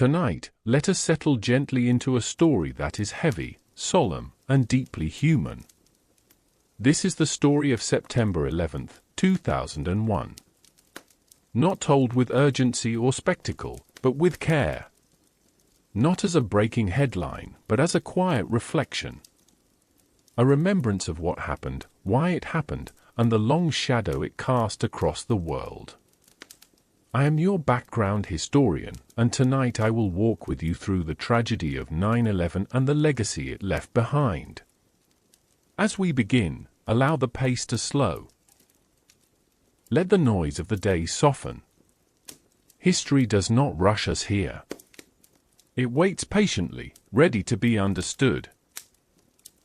Tonight, let us settle gently into a story that is heavy, solemn, and deeply human. This is the story of September 11th, 2001. Not told with urgency or spectacle, but with care. Not as a breaking headline, but as a quiet reflection. A remembrance of what happened, why it happened, and the long shadow it cast across the world. I am your background historian, and tonight I will walk with you through the tragedy of 9/11 and the legacy it left behind. As we begin, allow the pace to slow. Let the noise of the day soften. History does not rush us here. It waits patiently, ready to be understood.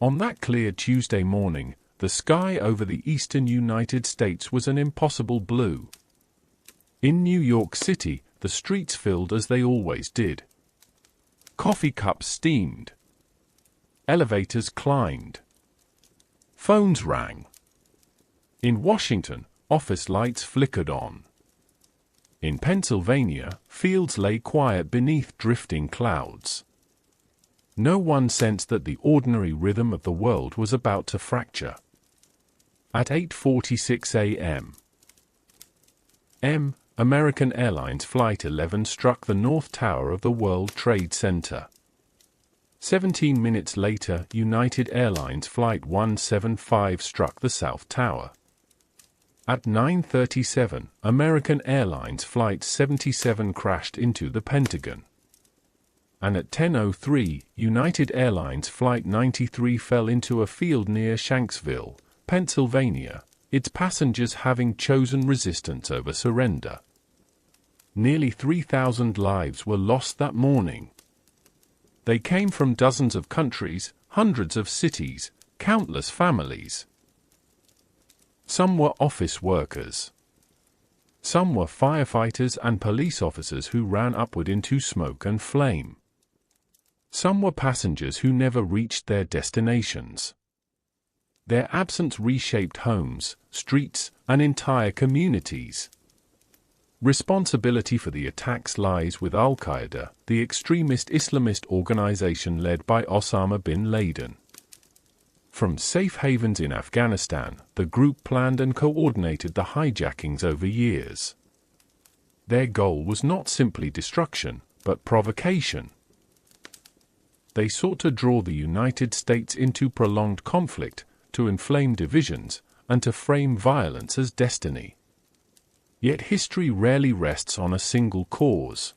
On that clear Tuesday morning, the sky over the eastern United States was an impossible blue. In New York City, the streets filled as they always did. Coffee cups steamed. Elevators climbed. Phones rang. In Washington, office lights flickered on. In Pennsylvania, fields lay quiet beneath drifting clouds. No one sensed that the ordinary rhythm of the world was about to fracture. At 8:46 a.m. American Airlines Flight 11 struck the North Tower of the World Trade Center. 17 minutes later, United Airlines Flight 175 struck the South Tower. At 9:37, American Airlines Flight 77 crashed into the Pentagon. And at 10:03, United Airlines Flight 93 fell into a field near Shanksville, Pennsylvania, its passengers having chosen resistance over surrender. Nearly 3,000 lives were lost that morning. They came from dozens of countries, hundreds of cities, countless families. Some were office workers. Some were firefighters and police officers who ran upward into smoke and flame. Some were passengers who never reached their destinations. Their absence reshaped homes, streets, and entire communities. Responsibility for the attacks lies with Al-Qaeda, the extremist Islamist organization led by Osama bin Laden. From safe havens in Afghanistan, the group planned and coordinated the hijackings over years. Their goal was not simply destruction, but provocation. They sought to draw the United States into prolonged conflict, to inflame divisions, and to frame violence as destiny. Yet history rarely rests on a single cause.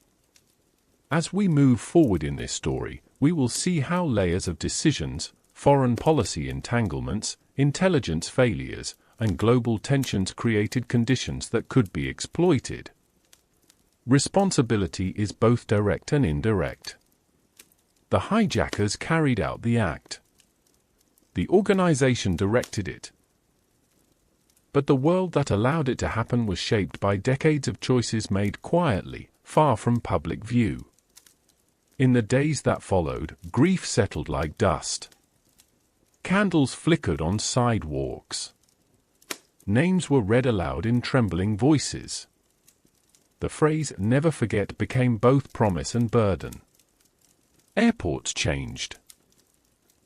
As we move forward in this story, we will see how layers of decisions, foreign policy entanglements, intelligence failures, and global tensions created conditions that could be exploited. Responsibility is both direct and indirect. The hijackers carried out the act. The organization directed it. But the world that allowed it to happen was shaped by decades of choices made quietly, far from public view. In the days that followed, grief settled like dust. Candles flickered on sidewalks. Names were read aloud in trembling voices. The phrase "never forget" became both promise and burden. Airports changed.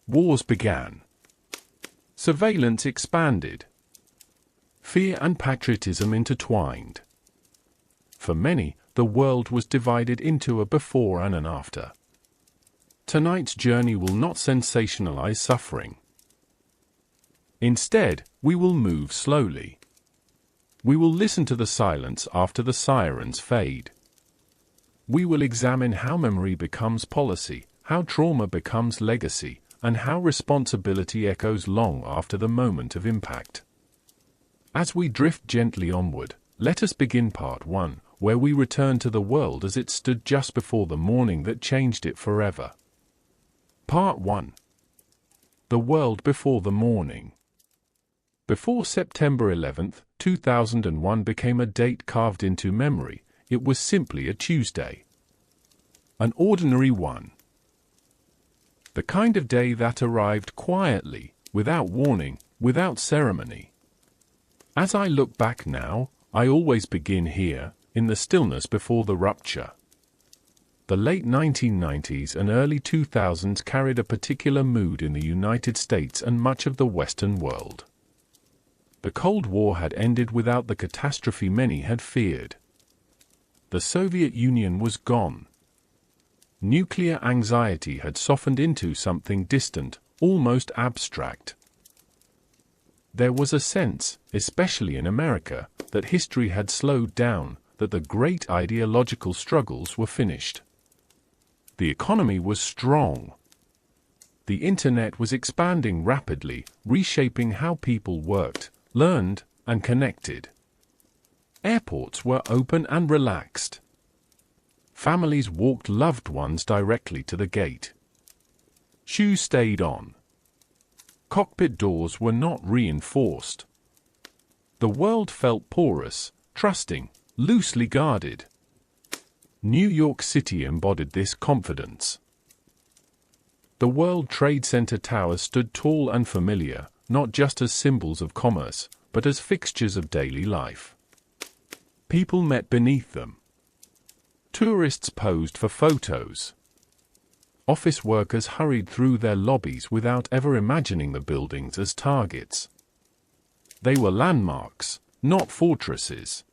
Wars began. Surveillance expanded. Fear and patriotism intertwined. For many, the world was divided into a before and an after. Tonight's journey will not sensationalize suffering. Instead, we will move slowly. We will listen to the silence after the sirens fade. We will examine how memory becomes policy, how trauma becomes legacy, and how responsibility echoes long after the moment of impact. As we drift gently onward, let us begin part 1, where we return to the world as it stood just before the morning that changed it forever. Part 1. The world before the morning. Before September 11th, 2001 became a date carved into memory, it was simply a Tuesday. An ordinary one. The kind of day that arrived quietly, without warning, without ceremony. As I look back now, I always begin here, in the stillness before the rupture. The late 1990s and early 2000s carried a particular mood in the United States and much of the Western world. The Cold War had ended without the catastrophe many had feared. The Soviet Union was gone. Nuclear anxiety had softened into something distant, almost abstract. There was a sense, especially in America, that history had slowed down, that the great ideological struggles were finished. The economy was strong. The internet was expanding rapidly, reshaping how people worked, learned, and connected. Airports were open and relaxed. Families walked loved ones directly to the gate. Shoes stayed on. Cockpit doors were not reinforced. The world felt porous, trusting, loosely guarded. New York City embodied this confidence. The World Trade Center towers stood tall and familiar, not just as symbols of commerce, but as fixtures of daily life. People met beneath them. Tourists posed for photos. Office workers hurried through their lobbies without ever imagining the buildings as targets. They were landmarks, not fortresses.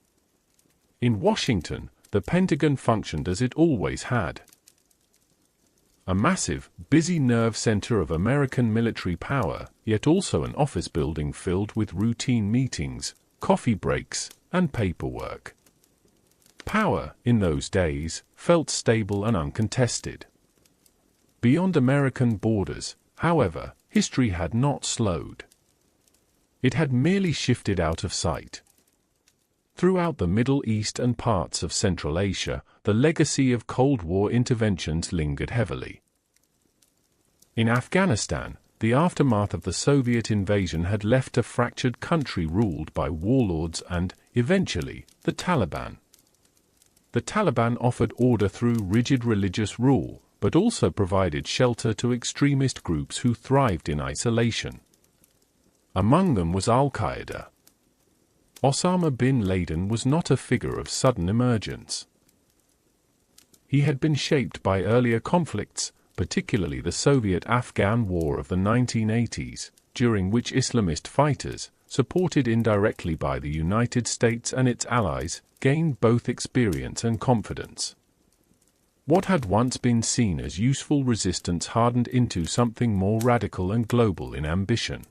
In Washington, the Pentagon functioned as it always had. A massive, busy nerve center of American military power, yet also an office building filled with routine meetings, coffee breaks, and paperwork. Power, in those days, felt stable and uncontested. Beyond American borders, however, history had not slowed. It had merely shifted out of sight. Throughout the Middle East and parts of Central Asia, the legacy of Cold War interventions lingered heavily. In Afghanistan, the aftermath of the Soviet invasion had left a fractured country ruled by warlords and, eventually, the Taliban. The Taliban offered order through rigid religious rule, but also provided shelter to extremist groups who thrived in isolation. Among them was Al-Qaeda. Osama bin Laden was not a figure of sudden emergence. He had been shaped by earlier conflicts, particularly the Soviet-Afghan War of the 1980s, during which Islamist fighters, supported indirectly by the United States and its allies, gained both experience and confidence. What had once been seen as useful resistance hardened into something more radical and global in ambition.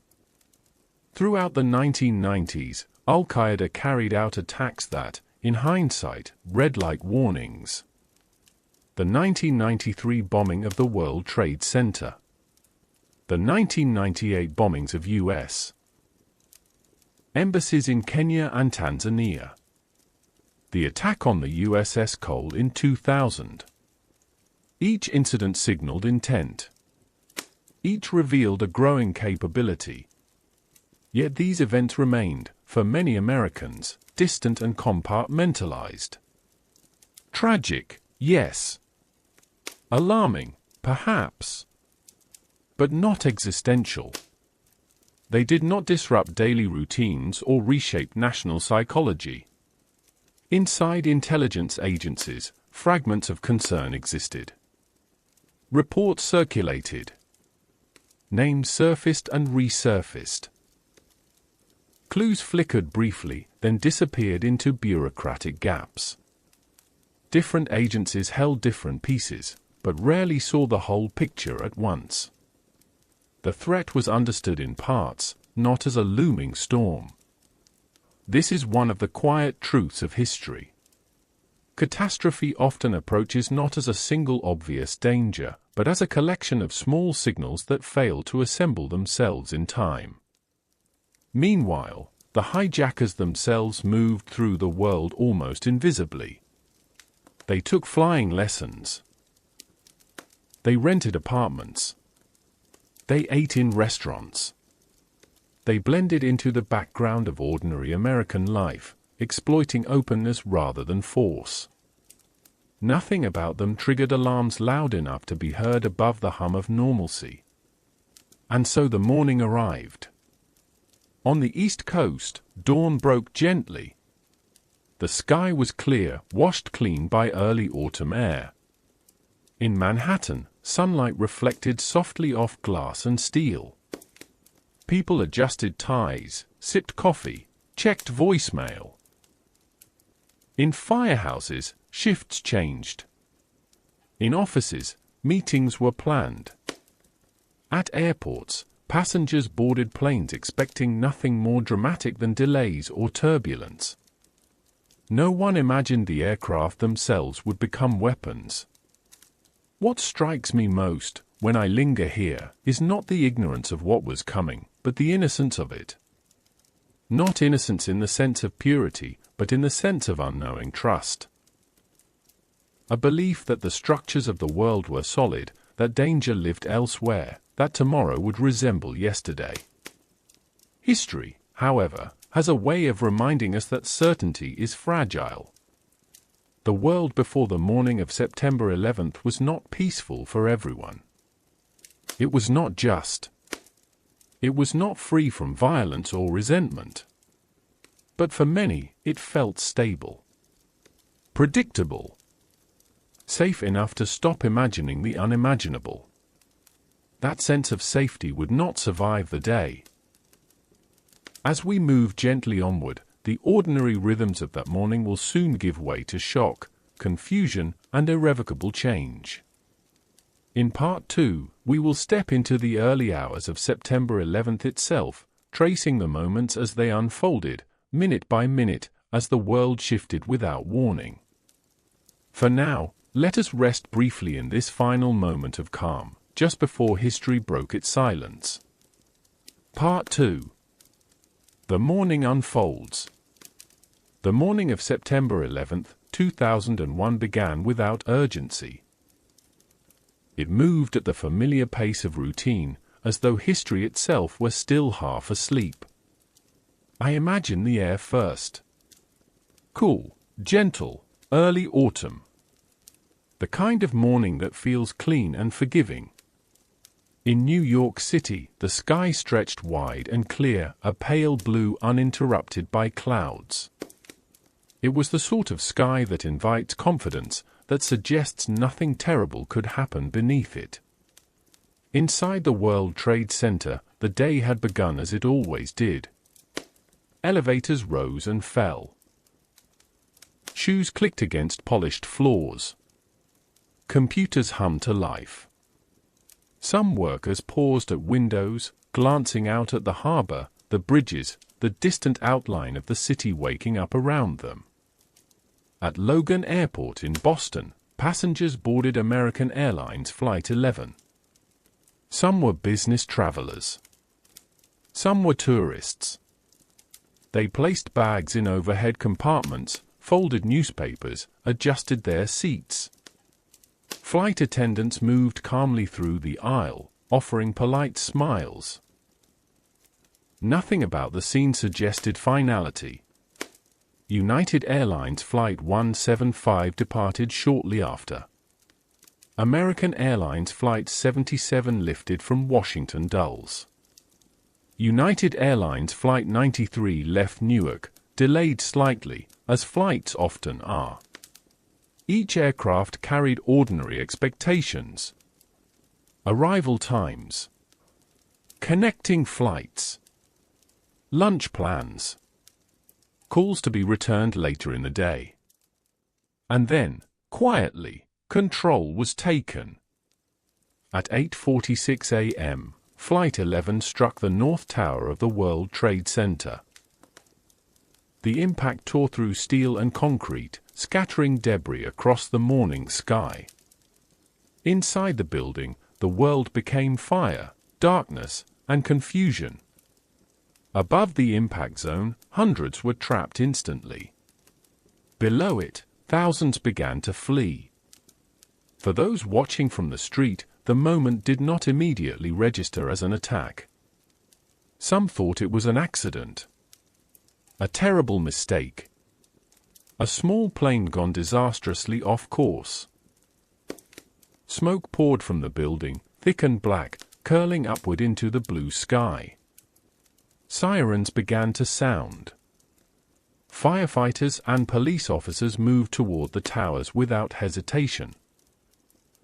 Throughout the 1990s, Al-Qaeda carried out attacks that, in hindsight, read like warnings. The 1993 bombing of the World Trade Center. The 1998 bombings of U.S. embassies in Kenya and Tanzania. The attack on the USS Cole in 2000. Each incident signaled intent. Each revealed a growing capability. Yet these events remained, for many Americans, distant and compartmentalized. Tragic, yes. Alarming, perhaps. But not existential. They did not disrupt daily routines or reshape national psychology. Inside intelligence agencies, fragments of concern existed. Reports circulated. Names surfaced and resurfaced. Clues flickered briefly, then disappeared into bureaucratic gaps. Different agencies held different pieces, but rarely saw the whole picture at once. The threat was understood in parts, not as a looming storm. This is one of the quiet truths of history. Catastrophe often approaches not as a single obvious danger, but as a collection of small signals that fail to assemble themselves in time. Meanwhile, the hijackers themselves moved through the world almost invisibly. They took flying lessons. They rented apartments. They ate in restaurants. They blended into the background of ordinary American life, exploiting openness rather than force. Nothing about them triggered alarms loud enough to be heard above the hum of normalcy. And so the morning arrived. On the East Coast, dawn broke gently. The sky was clear, washed clean by early autumn air. In Manhattan, sunlight reflected softly off glass and steel. People adjusted ties, sipped coffee, checked voicemail. In firehouses, shifts changed. In offices, meetings were planned. At airports, passengers boarded planes expecting nothing more dramatic than delays or turbulence. No one imagined the aircraft themselves would become weapons. What strikes me most, when I linger here, is not the ignorance of what was coming, but the innocence of it. Not innocence in the sense of purity, but in the sense of unknowing trust. A belief that the structures of the world were solid, that danger lived elsewhere, that tomorrow would resemble yesterday. History, however, has a way of reminding us that certainty is fragile. The world before the morning of September 11th was not peaceful for everyone. It was not just. It was not free from violence or resentment. But for many, it felt stable. Predictable. Safe enough to stop imagining the unimaginable. That sense of safety would not survive the day. As we move gently onward, the ordinary rhythms of that morning will soon give way to shock, confusion, and irrevocable change. In Part 2, we will step into the early hours of September 11th itself, tracing the moments as they unfolded, minute by minute, as the world shifted without warning. For now, let us rest briefly in this final moment of calm, just before history broke its silence. Part 2. The morning unfolds. The morning of September 11th, 2001 began without urgency. It moved at the familiar pace of routine, as though history itself were still half asleep. I imagine the air first. Cool, gentle, early autumn. The kind of morning that feels clean and forgiving. In New York City, the sky stretched wide and clear, a pale blue uninterrupted by clouds. It was the sort of sky that invites confidence, that suggests nothing terrible could happen beneath it. Inside the World Trade Center, the day had begun as it always did. Elevators rose and fell. Shoes clicked against polished floors. Computers hummed to life. Some workers paused at windows, glancing out at the harbor, the bridges, the distant outline of the city waking up around them. At Logan Airport in Boston, passengers boarded American Airlines Flight 11. Some were business travelers. Some were tourists. They placed bags in overhead compartments, folded newspapers, adjusted their seats. Flight attendants moved calmly through the aisle, offering polite smiles. Nothing about the scene suggested finality. United Airlines Flight 175 departed shortly after. American Airlines Flight 77 lifted from Washington Dulles. United Airlines Flight 93 left Newark, delayed slightly, as flights often are. Each aircraft carried ordinary expectations. Arrival times. Connecting flights. Lunch plans. Calls to be returned later in the day. And then, quietly, control was taken. At 8:46 a.m., Flight 11 struck the North Tower of the World Trade Center. The impact tore through steel and concrete, scattering debris across the morning sky. Inside the building, the world became fire, darkness, and confusion. Above the impact zone, hundreds were trapped instantly. Below it, thousands began to flee. For those watching from the street, the moment did not immediately register as an attack. Some thought it was an accident. A terrible mistake. A small plane gone disastrously off course. Smoke poured from the building, thick and black, curling upward into the blue sky. Sirens began to sound. Firefighters and police officers moved toward the towers without hesitation.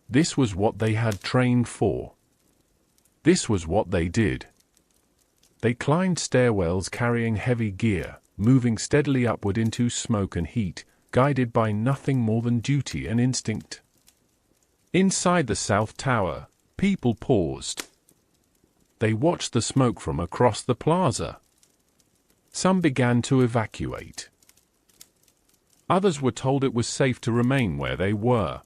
This was what they had trained for. This was what they did. They climbed stairwells carrying heavy gear, moving steadily upward into smoke and heat, guided by nothing more than duty and instinct. Inside the South Tower, people paused. They watched the smoke from across the plaza. Some began to evacuate. Others were told it was safe to remain where they were.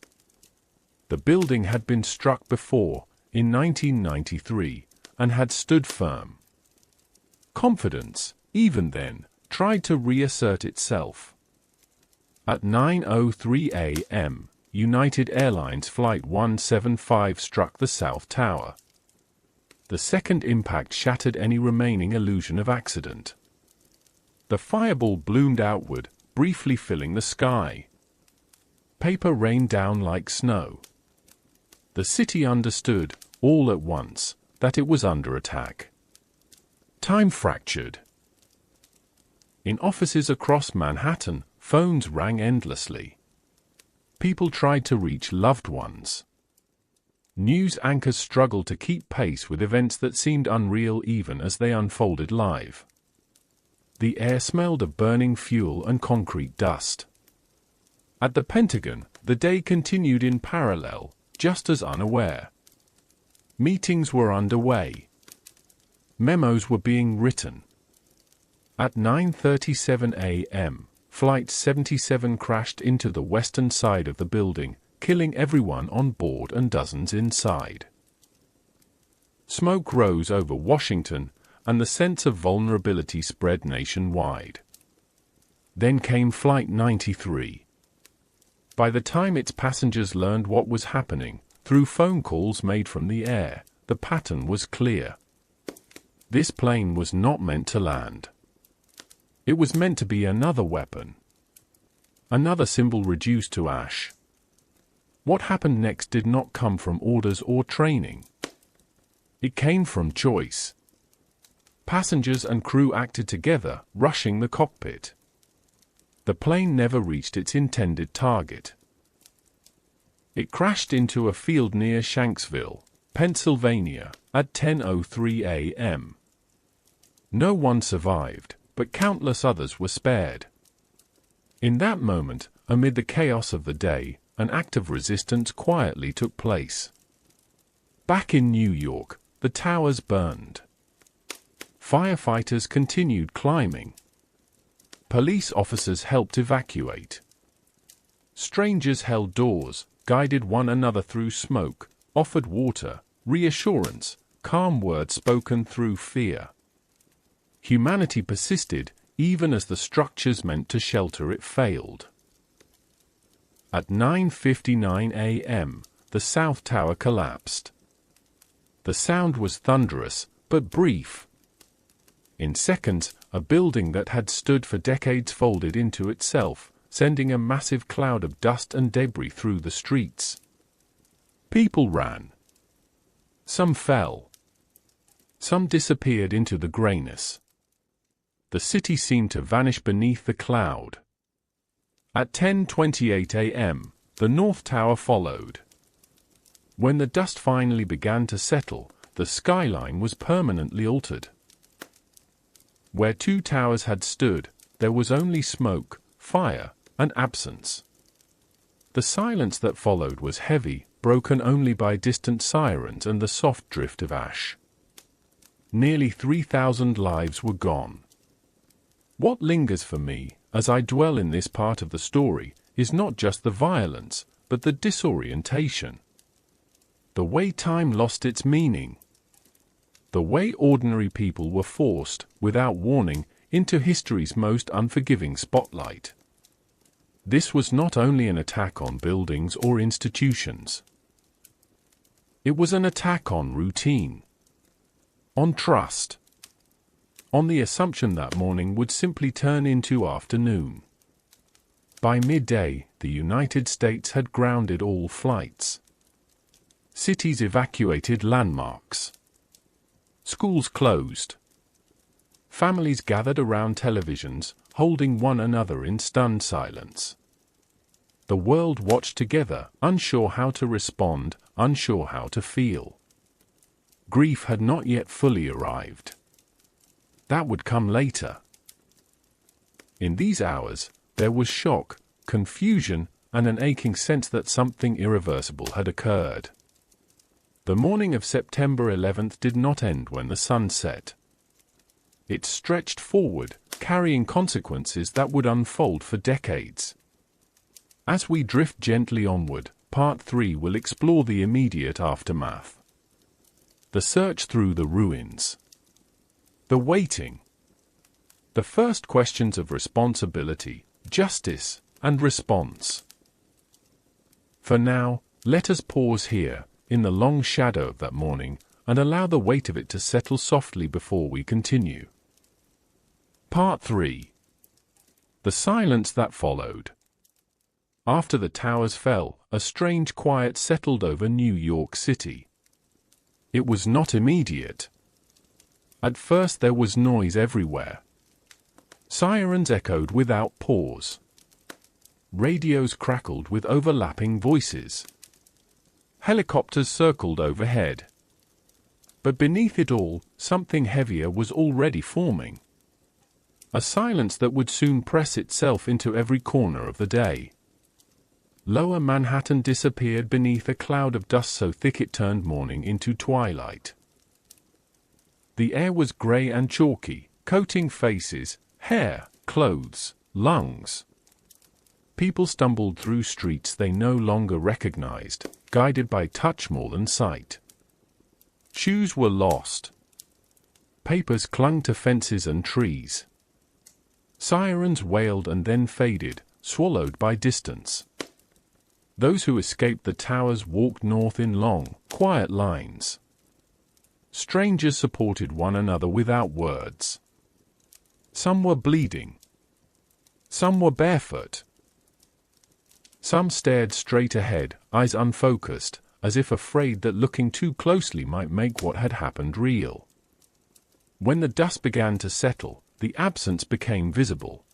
The building had been struck before, in 1993, and had stood firm. Confidence, even then, tried to reassert itself. At 9:03 a.m., United Airlines Flight 175 struck the South Tower. The second impact shattered any remaining illusion of accident. The fireball bloomed outward, briefly filling the sky. Paper rained down like snow. The city understood, all at once, that it was under attack. Time fractured. In offices across Manhattan, phones rang endlessly. People tried to reach loved ones. News anchors struggled to keep pace with events that seemed unreal even as they unfolded live. The air smelled of burning fuel and concrete dust. At the Pentagon, the day continued in parallel, just as unaware. Meetings were underway. Memos were being written. At 9:37 a.m., Flight 77 crashed into the western side of the building, killing everyone on board and dozens inside. Smoke rose over Washington, and the sense of vulnerability spread nationwide. Then came Flight 93. By the time its passengers learned what was happening, through phone calls made from the air, the pattern was clear. This plane was not meant to land. It was meant to be another weapon. Another symbol reduced to ash. What happened next did not come from orders or training. It came from choice. Passengers and crew acted together, rushing the cockpit. The plane never reached its intended target. It crashed into a field near Shanksville, Pennsylvania, at 10:03 a.m. No one survived, but countless others were spared. In that moment, amid the chaos of the day, an act of resistance quietly took place. Back in New York, the towers burned. Firefighters continued climbing. Police officers helped evacuate. Strangers held doors, guided one another through smoke, offered water, reassurance, calm words spoken through fear. Humanity persisted, even as the structures meant to shelter it failed. At 9:59 a.m., the South Tower collapsed. The sound was thunderous, but brief. In seconds, a building that had stood for decades folded into itself, sending a massive cloud of dust and debris through the streets. People ran. Some fell. Some disappeared into the grayness. The city seemed to vanish beneath the cloud. At 10:28 a.m., the North Tower followed. When the dust finally began to settle, the skyline was permanently altered. Where two towers had stood, there was only smoke, fire, and absence. The silence that followed was heavy, broken only by distant sirens and the soft drift of ash. Nearly 3,000 lives were gone. What lingers for me, as I dwell in this part of the story, is not just the violence, but the disorientation. The way time lost its meaning. The way ordinary people were forced, without warning, into history's most unforgiving spotlight. This was not only an attack on buildings or institutions. It was an attack on routine. On trust. On the assumption that morning would simply turn into afternoon. By midday, the United States had grounded all flights. Cities evacuated landmarks. Schools closed. Families gathered around televisions, holding one another in stunned silence. The world watched together, unsure how to respond, unsure how to feel. Grief had not yet fully arrived. That would come later. In these hours, there was shock, confusion, and an aching sense that something irreversible had occurred. The morning of September 11th did not end when the sun set. It stretched forward, carrying consequences that would unfold for decades. As we drift gently onward, Part 3 will explore the immediate aftermath. The search through the ruins. The waiting. The first questions of responsibility, justice, and response. For now, let us pause here, in the long shadow of that morning, and allow the weight of it to settle softly before we continue. Part 3. The silence that followed. After the towers fell, a strange quiet settled over New York City. It was not immediate. At first there was noise everywhere. Sirens echoed without pause. Radios crackled with overlapping voices. Helicopters circled overhead. But beneath it all, something heavier was already forming. A silence that would soon press itself into every corner of the day. Lower Manhattan disappeared beneath a cloud of dust so thick it turned morning into twilight. The air was gray and chalky, coating faces, hair, clothes, lungs. People stumbled through streets they no longer recognized, guided by touch more than sight. Shoes were lost. Papers clung to fences and trees. Sirens wailed and then faded, swallowed by distance. Those who escaped the towers walked north in long, quiet lines. Strangers supported one another without words. Some were bleeding. Some were barefoot. Some stared straight ahead, eyes unfocused, as if afraid that looking too closely might make what had happened real. When the dust began to settle, the absence became visible.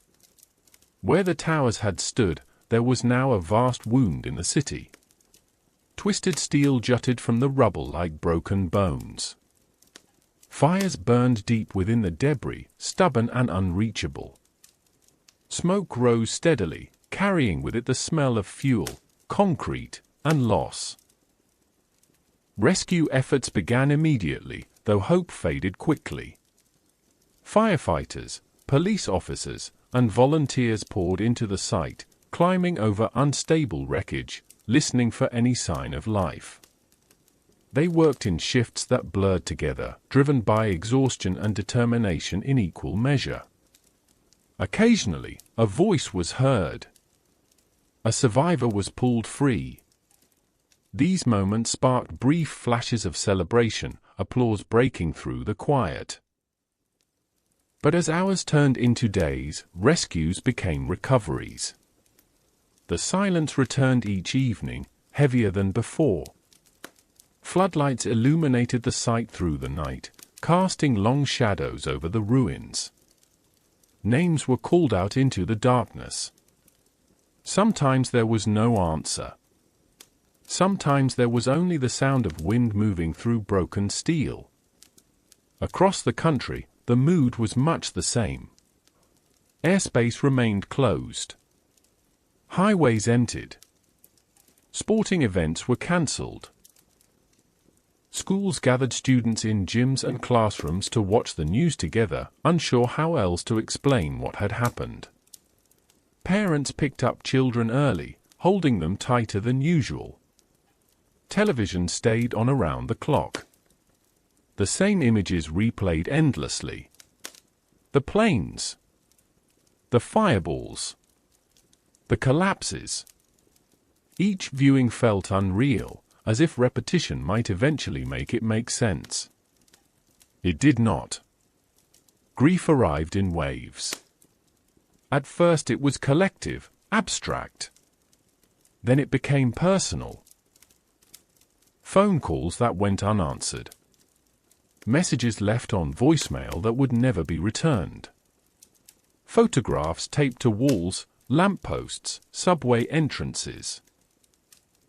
Where the towers had stood, there was now a vast wound in the city. Twisted steel jutted from the rubble like broken bones. Fires burned deep within the debris, stubborn and unreachable. Smoke rose steadily, carrying with it the smell of fuel, concrete, and loss. Rescue efforts began immediately, though hope faded quickly. Firefighters, police officers, and volunteers poured into the site, climbing over unstable wreckage, listening for any sign of life. They worked in shifts that blurred together, driven by exhaustion and determination in equal measure. Occasionally, a voice was heard. A survivor was pulled free. These moments sparked brief flashes of celebration, applause breaking through the quiet. But as hours turned into days, rescues became recoveries. The silence returned each evening, heavier than before. Floodlights illuminated the site through the night, casting long shadows over the ruins. Names were called out into the darkness. Sometimes there was no answer. Sometimes there was only the sound of wind moving through broken steel. Across the country, the mood was much the same. Airspace remained closed. Highways emptied. Sporting events were cancelled. Schools gathered students in gyms and classrooms to watch the news together, unsure how else to explain what had happened. Parents picked up children early, holding them tighter than usual. Television stayed on around the clock. The same images replayed endlessly. The planes. The fireballs. The collapses. Each viewing felt unreal, as if repetition might eventually make it make sense. It did not. Grief arrived in waves. At first it was collective, abstract. Then it became personal. Phone calls that went unanswered. Messages left on voicemail that would never be returned. Photographs taped to walls, lampposts, subway entrances.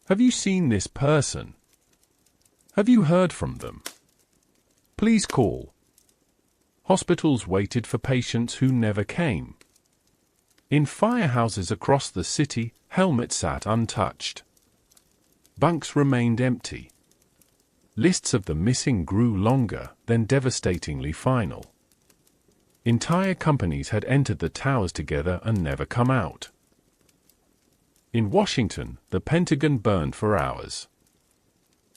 Have you seen this person? Have you heard from them? Please call. Hospitals waited for patients who never came. In firehouses across the city, helmets sat untouched. Bunks remained empty. Lists of the missing grew longer, then devastatingly final. Entire companies had entered the towers together and never come out. In Washington, the Pentagon burned for hours.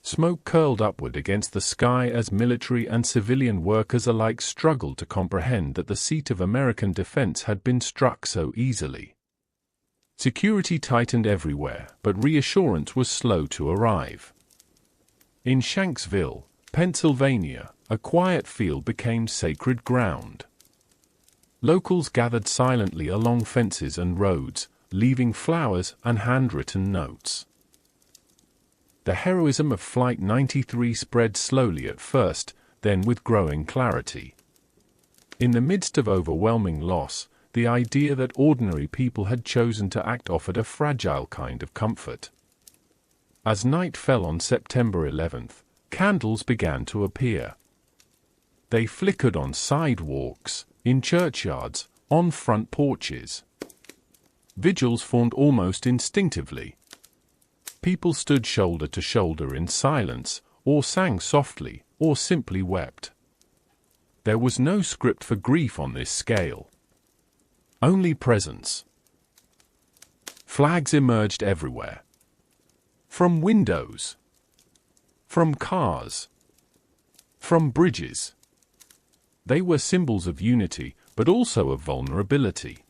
Smoke curled upward against the sky as military and civilian workers alike struggled to comprehend that the seat of American defense had been struck so easily. Security tightened everywhere, but reassurance was slow to arrive. In Shanksville, Pennsylvania, a quiet field became sacred ground. Locals gathered silently along fences and roads, leaving flowers and handwritten notes. The heroism of Flight 93 spread slowly at first, then with growing clarity. In the midst of overwhelming loss, the idea that ordinary people had chosen to act offered a fragile kind of comfort. As night fell on September 11th, candles began to appear. They flickered on sidewalks, in churchyards, on front porches. Vigils formed almost instinctively. People stood shoulder to shoulder in silence, or sang softly, or simply wept. There was no script for grief on this scale. Only presence. Flags emerged everywhere. From windows. From cars. From bridges. They were symbols of unity, but also of vulnerability.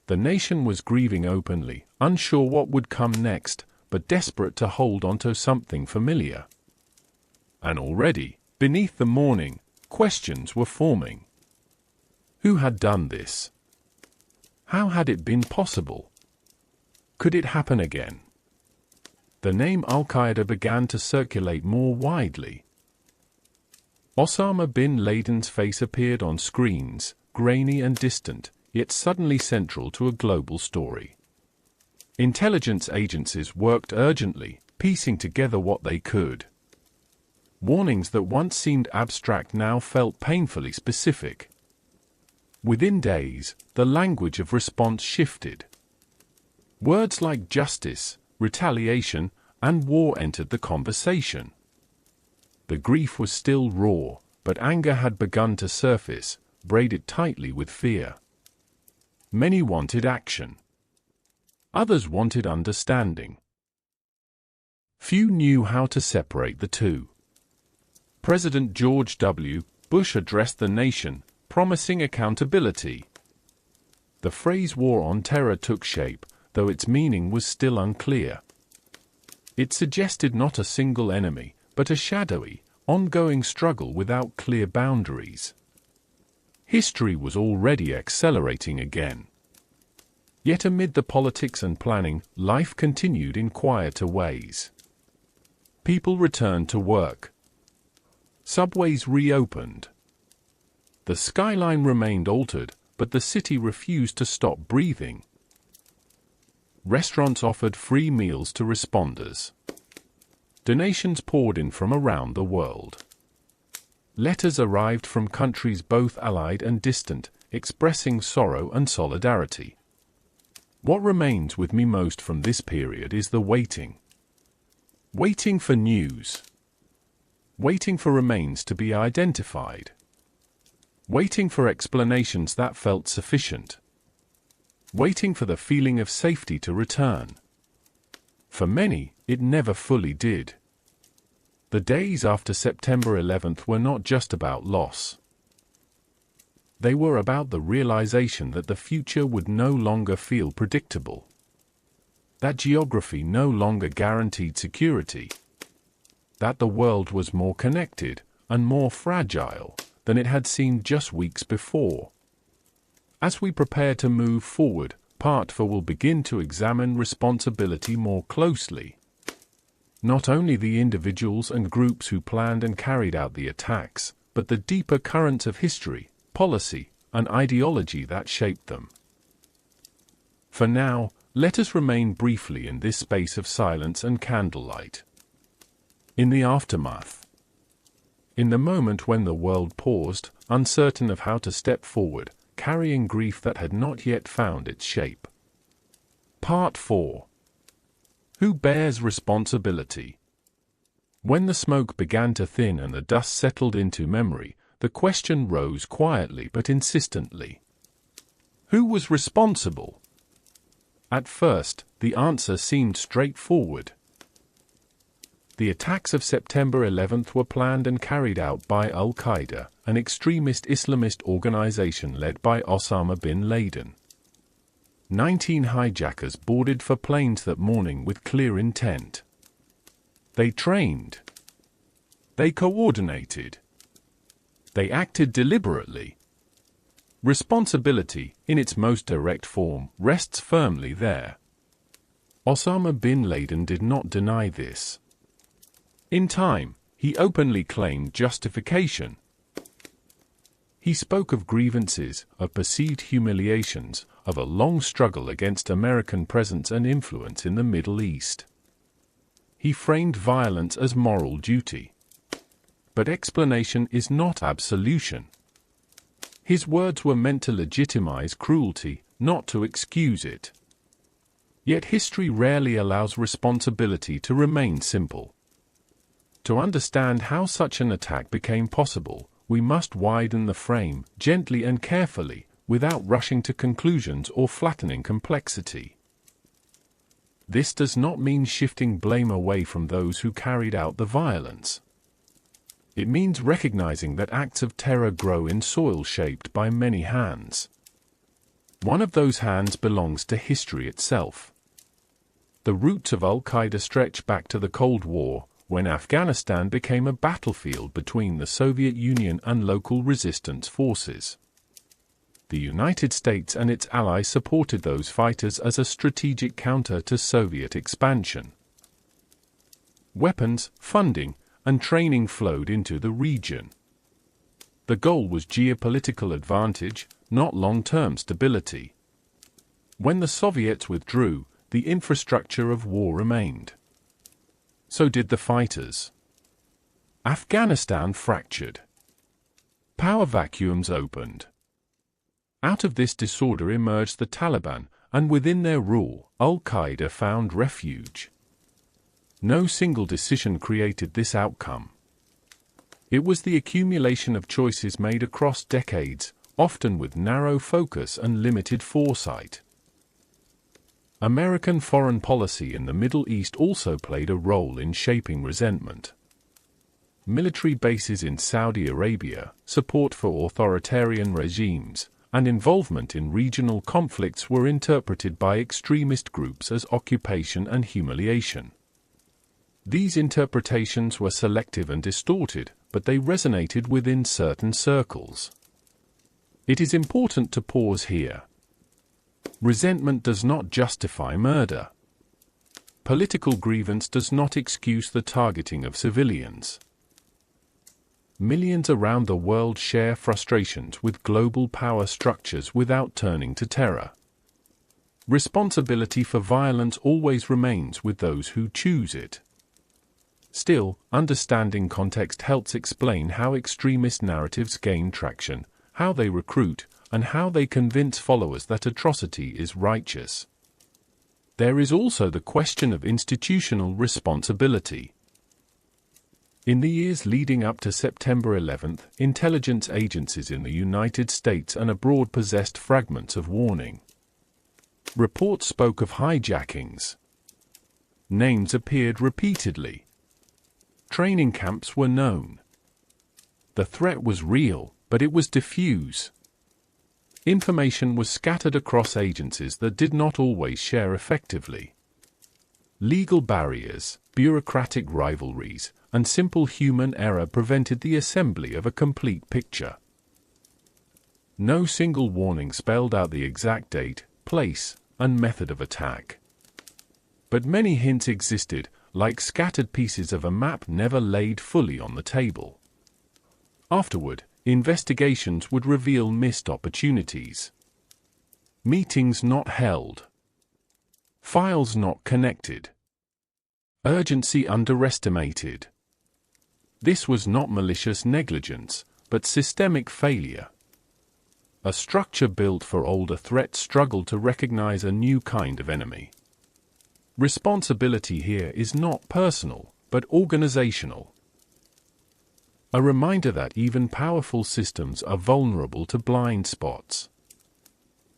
The nation was grieving openly, unsure what would come next, but desperate to hold onto something familiar. And already, beneath the mourning, questions were forming. Who had done this? How had it been possible? Could it happen again? The name Al-Qaeda began to circulate more widely. Osama bin Laden's face appeared on screens, grainy and distant, yet suddenly central to a global story. Intelligence agencies worked urgently, piecing together what they could. Warnings that once seemed abstract now felt painfully specific. Within days, the language of response shifted. Words like justice, retaliation, and war entered the conversation. The grief was still raw, but anger had begun to surface, braided tightly with fear. Many wanted action. Others wanted understanding. Few knew how to separate the two. President George W. Bush addressed the nation, promising accountability. The phrase war on terror took shape, though its meaning was still unclear. It suggested not a single enemy, but a shadowy, ongoing struggle without clear boundaries. History was already accelerating again. Yet amid the politics and planning, life continued in quieter ways. People returned to work. Subways reopened. The skyline remained altered, but the city refused to stop breathing. Restaurants offered free meals to responders. Donations poured in from around the world. Letters arrived from countries both allied and distant, expressing sorrow and solidarity. What remains with me most from this period is the waiting. Waiting for news. Waiting for remains to be identified. Waiting for explanations that felt sufficient. Waiting for the feeling of safety to return. For many, it never fully did. The days after September 11th were not just about loss. They were about the realization that the future would no longer feel predictable. That geography no longer guaranteed security. That the world was more connected and more fragile than it had seemed just weeks before. As we prepare to move forward, Part 4 will begin to examine responsibility more closely. Not only the individuals and groups who planned and carried out the attacks, but the deeper currents of history, policy, and ideology that shaped them. For now, let us remain briefly in this space of silence and candlelight. In the aftermath. In the moment when the world paused, uncertain of how to step forward, carrying grief that had not yet found its shape. Part 4. Who bears responsibility? When the smoke began to thin and the dust settled into memory, the question rose quietly but insistently. Who was responsible? At first, the answer seemed straightforward. The attacks of September 11th were planned and carried out by Al-Qaeda, an extremist Islamist organization led by Osama bin Laden. 19 hijackers boarded for planes that morning with clear intent. They trained. They coordinated. They acted deliberately. Responsibility, in its most direct form, rests firmly there. Osama bin Laden did not deny this. In time, he openly claimed justification. He spoke of grievances, of perceived humiliations, of a long struggle against American presence and influence in the Middle East. He framed violence as moral duty. But explanation is not absolution. His words were meant to legitimize cruelty, not to excuse it. Yet history rarely allows responsibility to remain simple. To understand how such an attack became possible, we must widen the frame, gently and carefully, without rushing to conclusions or flattening complexity. This does not mean shifting blame away from those who carried out the violence. It means recognizing that acts of terror grow in soil shaped by many hands. One of those hands belongs to history itself. The roots of Al-Qaeda stretch back to the Cold War, when Afghanistan became a battlefield between the Soviet Union and local resistance forces. The United States and its allies supported those fighters as a strategic counter to Soviet expansion. Weapons, funding, and training flowed into the region. The goal was geopolitical advantage, not long-term stability. When the Soviets withdrew, the infrastructure of war remained. So did the fighters. Afghanistan fractured. Power vacuums opened. Out of this disorder emerged the Taliban, and within their rule, Al-Qaeda found refuge. No single decision created this outcome. It was the accumulation of choices made across decades, often with narrow focus and limited foresight. American foreign policy in the Middle East also played a role in shaping resentment. Military bases in Saudi Arabia, support for authoritarian regimes, and involvement in regional conflicts were interpreted by extremist groups as occupation and humiliation. These interpretations were selective and distorted, but they resonated within certain circles. It is important to pause here. Resentment does not justify murder. Political grievance does not excuse the targeting of civilians. Millions around the world share frustrations with global power structures without turning to terror. Responsibility for violence always remains with those who choose it. Still, understanding context helps explain how extremist narratives gain traction, how they recruit, and how they convince followers that atrocity is righteous. There is also the question of institutional responsibility. In the years leading up to September 11th, intelligence agencies in the United States and abroad possessed fragments of warning. Reports spoke of hijackings. Names appeared repeatedly. Training camps were known. The threat was real, but it was diffuse. Information was scattered across agencies that did not always share effectively. Legal barriers, bureaucratic rivalries, and simple human error prevented the assembly of a complete picture. No single warning spelled out the exact date, place, and method of attack. But many hints existed, like scattered pieces of a map never laid fully on the table. Afterward, investigations would reveal missed opportunities. Meetings not held. Files not connected. Urgency underestimated. This was not malicious negligence, but systemic failure. A structure built for older threats struggled to recognize a new kind of enemy. Responsibility here is not personal, but organizational. A reminder that even powerful systems are vulnerable to blind spots.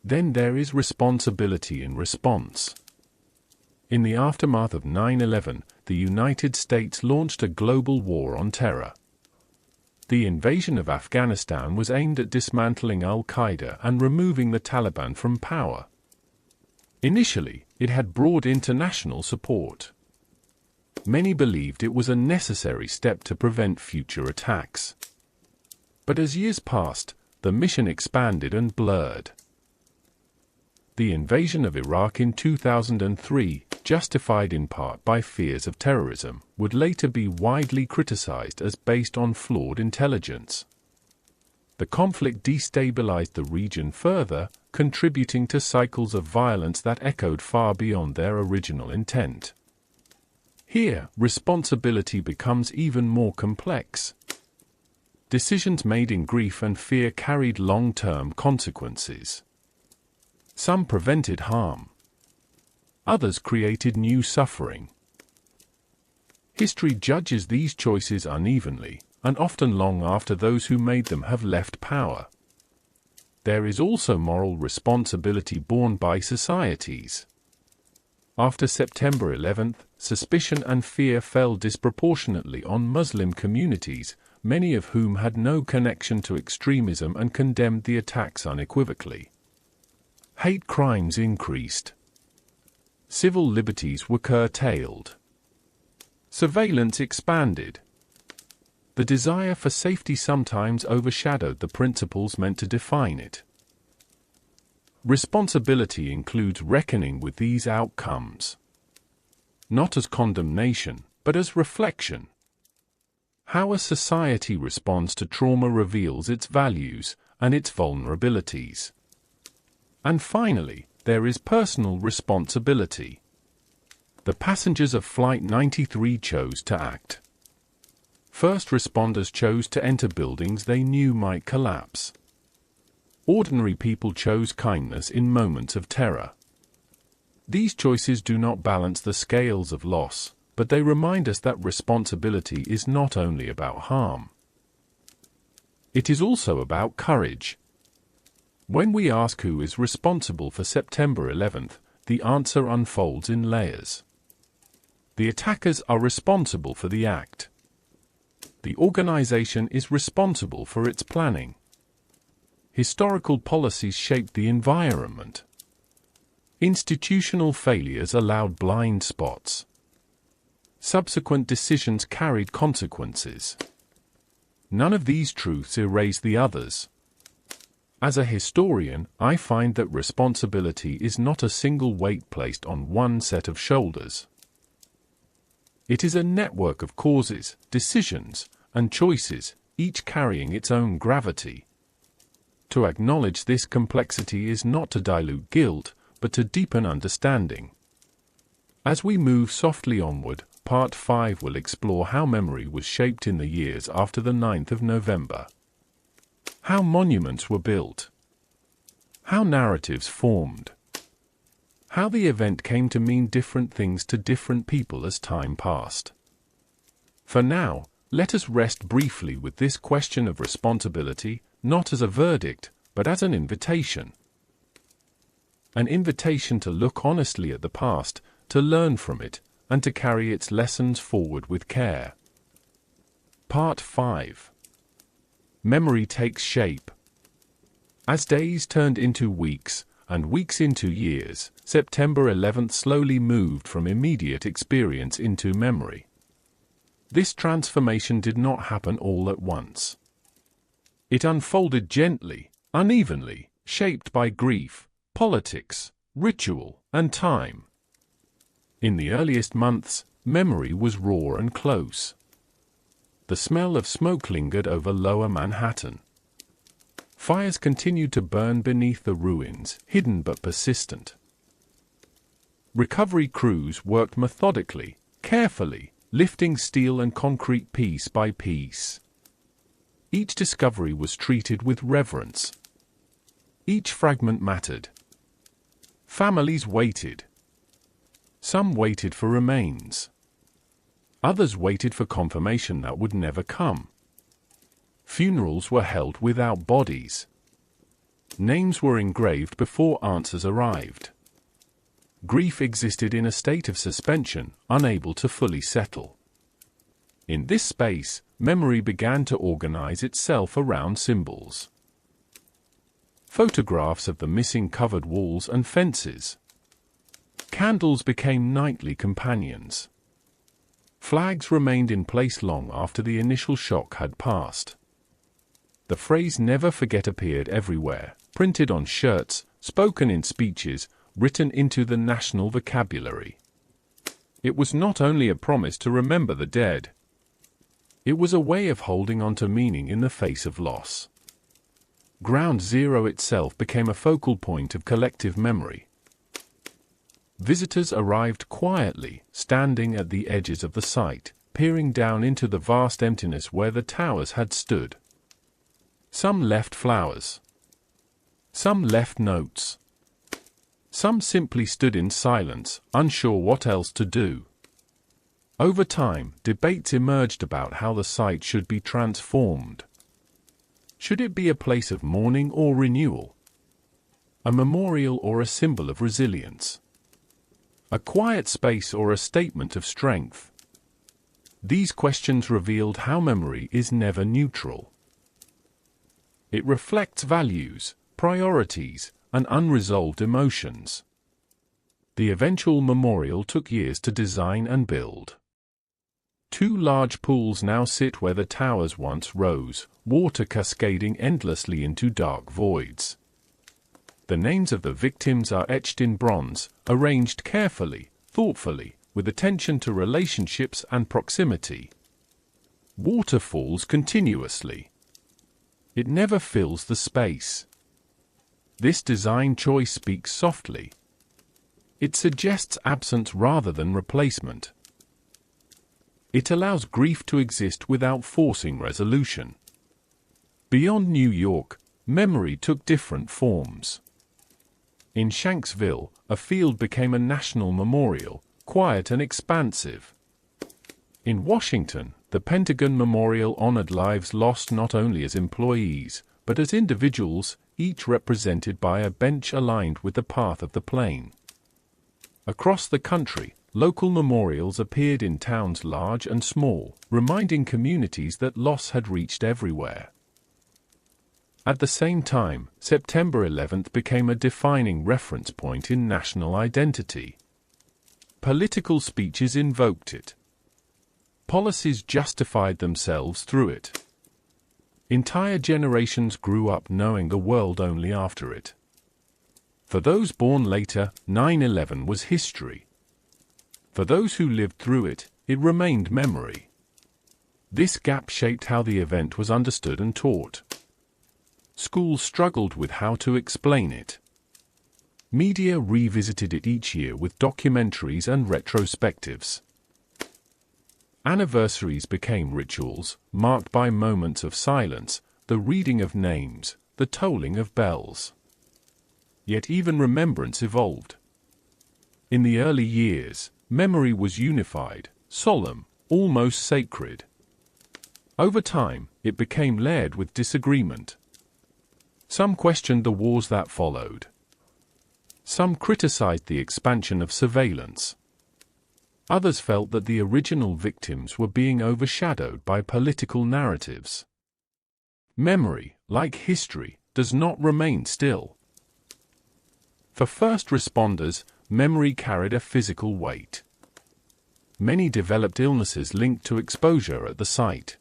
Then there is responsibility in response. In the aftermath of 9/11, the United States launched a global war on terror. The invasion of Afghanistan was aimed at dismantling al-Qaeda and removing the Taliban from power. Initially, it had broad international support. Many believed it was a necessary step to prevent future attacks. But as years passed, the mission expanded and blurred. The invasion of Iraq in 2003, justified in part by fears of terrorism, would later be widely criticized as based on flawed intelligence. The conflict destabilized the region further, contributing to cycles of violence that echoed far beyond their original intent. Here, responsibility becomes even more complex. Decisions made in grief and fear carried long-term consequences. Some prevented harm. Others created new suffering. History judges these choices unevenly, and often long after those who made them have left power. There is also moral responsibility borne by societies. After September 11th, suspicion and fear fell disproportionately on Muslim communities, many of whom had no connection to extremism and condemned the attacks unequivocally. Hate crimes increased. Civil liberties were curtailed. Surveillance expanded. The desire for safety sometimes overshadowed the principles meant to define it. Responsibility includes reckoning with these outcomes. Not as condemnation, but as reflection. How a society responds to trauma reveals its values and its vulnerabilities. And finally, there is personal responsibility. The passengers of Flight 93 chose to act. First responders chose to enter buildings they knew might collapse. Ordinary people chose kindness in moments of terror. These choices do not balance the scales of loss, but they remind us that responsibility is not only about harm. It is also about courage. When we ask who is responsible for September 11th, the answer unfolds in layers. The attackers are responsible for the act. The organization is responsible for its planning. Historical policies shaped the environment. Institutional failures allowed blind spots. Subsequent decisions carried consequences. None of these truths erase the others. As a historian, I find that responsibility is not a single weight placed on one set of shoulders. It is a network of causes, decisions, and choices, each carrying its own gravity. To acknowledge this complexity is not to dilute guilt, but to deepen understanding. As we move softly onward, Part 5 will explore how memory was shaped in the years after the 9th of November. How monuments were built. How narratives formed. How the event came to mean different things to different people as time passed. For now, let us rest briefly with this question of responsibility, not as a verdict, but as an invitation. An invitation to look honestly at the past, to learn from it, and to carry its lessons forward with care. Part 5. Memory takes shape. As days turned into weeks, and weeks into years, September 11th slowly moved from immediate experience into memory. This transformation did not happen all at once. It unfolded gently, unevenly, shaped by grief, politics, ritual, and time. In the earliest months, memory was raw and close. The smell of smoke lingered over Lower Manhattan. Fires continued to burn beneath the ruins, hidden but persistent. Recovery crews worked methodically, carefully, lifting steel and concrete piece by piece. Each discovery was treated with reverence. Each fragment mattered. Families waited. Some waited for remains. Others waited for confirmation that would never come. Funerals were held without bodies. Names were engraved before answers arrived. Grief existed in a state of suspension, unable to fully settle. In this space, memory began to organize itself around symbols. Photographs of the missing covered walls and fences. Candles became nightly companions. Flags remained in place long after the initial shock had passed. The phrase "never forget" appeared everywhere, printed on shirts, spoken in speeches, written into the national vocabulary. It was not only a promise to remember the dead. It was a way of holding on to meaning in the face of loss. Ground Zero itself became a focal point of collective memory. Visitors arrived quietly, standing at the edges of the site, peering down into the vast emptiness where the towers had stood. Some left flowers. Some left notes. Some simply stood in silence, unsure what else to do. Over time, debates emerged about how the site should be transformed. Should it be a place of mourning or renewal? A memorial or a symbol of resilience? A quiet space or a statement of strength? These questions revealed how memory is never neutral. It reflects values, priorities, and unresolved emotions. The eventual memorial took years to design and build. 2 large pools now sit where the towers once rose, water cascading endlessly into dark voids. The names of the victims are etched in bronze, arranged carefully, thoughtfully, with attention to relationships and proximity. Water falls continuously. It never fills the space. This design choice speaks softly. It suggests absence rather than replacement. It allows grief to exist without forcing resolution. Beyond New York, memory took different forms. In Shanksville, a field became a national memorial, quiet and expansive. In Washington, the Pentagon Memorial honored lives lost not only as employees, but as individuals, each represented by a bench aligned with the path of the plane. Across the country, local memorials appeared in towns large and small, reminding communities that loss had reached everywhere. At the same time, September 11th became a defining reference point in national identity. Political speeches invoked it. Policies justified themselves through it. Entire generations grew up knowing the world only after it. For those born later, 9/11 was history. For those who lived through it, it remained memory. This gap shaped how the event was understood and taught. Schools struggled with how to explain it. Media revisited it each year with documentaries and retrospectives. Anniversaries became rituals, marked by moments of silence, the reading of names, the tolling of bells. Yet even remembrance evolved. In the early years, memory was unified, solemn, almost sacred. Over time, it became layered with disagreement. Some questioned the wars that followed. Some criticized the expansion of surveillance. Others felt that the original victims were being overshadowed by political narratives. Memory, like history, does not remain still. For first responders, memory carried a physical weight. Many developed illnesses linked to exposure at the site.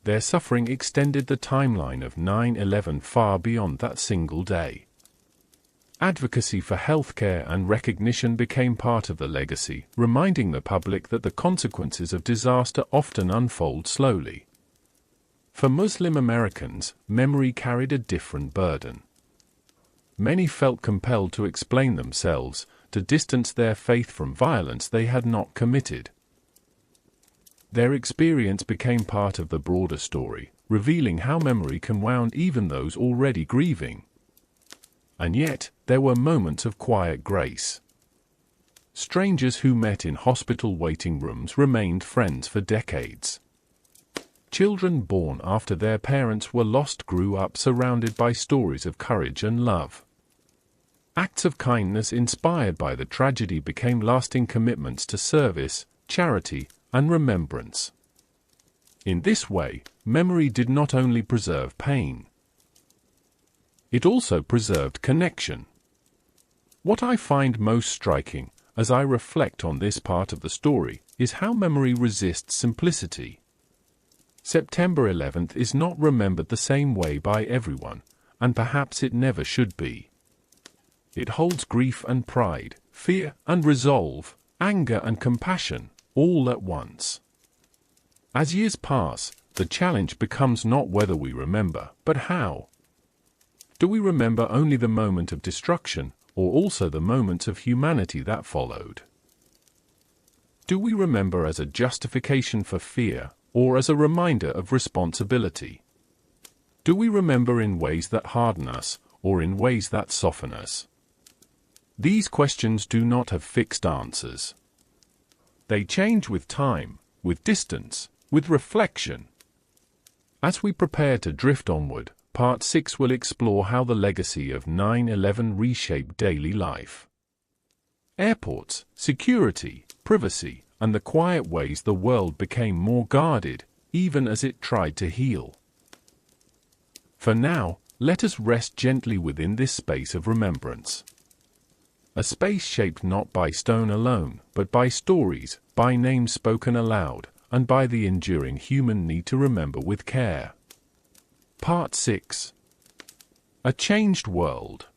Their suffering extended the timeline of 9/11 far beyond that single day. Advocacy for healthcare and recognition became part of the legacy, reminding the public that the consequences of disaster often unfold slowly. For Muslim Americans, memory carried a different burden. Many felt compelled to explain themselves, to distance their faith from violence they had not committed. Their experience became part of the broader story, revealing how memory can wound even those already grieving. And yet, there were moments of quiet grace. Strangers who met in hospital waiting rooms remained friends for decades. Children born after their parents were lost grew up surrounded by stories of courage and love. Acts of kindness inspired by the tragedy became lasting commitments to service, charity, and remembrance. In this way, memory did not only preserve pain, it also preserved connection. What I find most striking, as I reflect on this part of the story, is how memory resists simplicity. September 11th is not remembered the same way by everyone, and perhaps it never should be. It holds grief and pride, fear and resolve, anger and compassion, all at once. As years pass, the challenge becomes not whether we remember, but how. Do we remember only the moment of destruction, or also the moments of humanity that followed? Do we remember as a justification for fear, or as a reminder of responsibility? Do we remember in ways that harden us, or in ways that soften us? These questions do not have fixed answers. They change with time, with distance, with reflection. As we prepare to drift onward, Part 6 will explore how the legacy of 9/11 reshaped daily life. Airports, security, privacy, and the quiet ways the world became more guarded, even as it tried to heal. For now, let us rest gently within this space of remembrance. A space shaped not by stone alone, but by stories, by names spoken aloud, and by the enduring human need to remember with care. Part 6. A Changed World.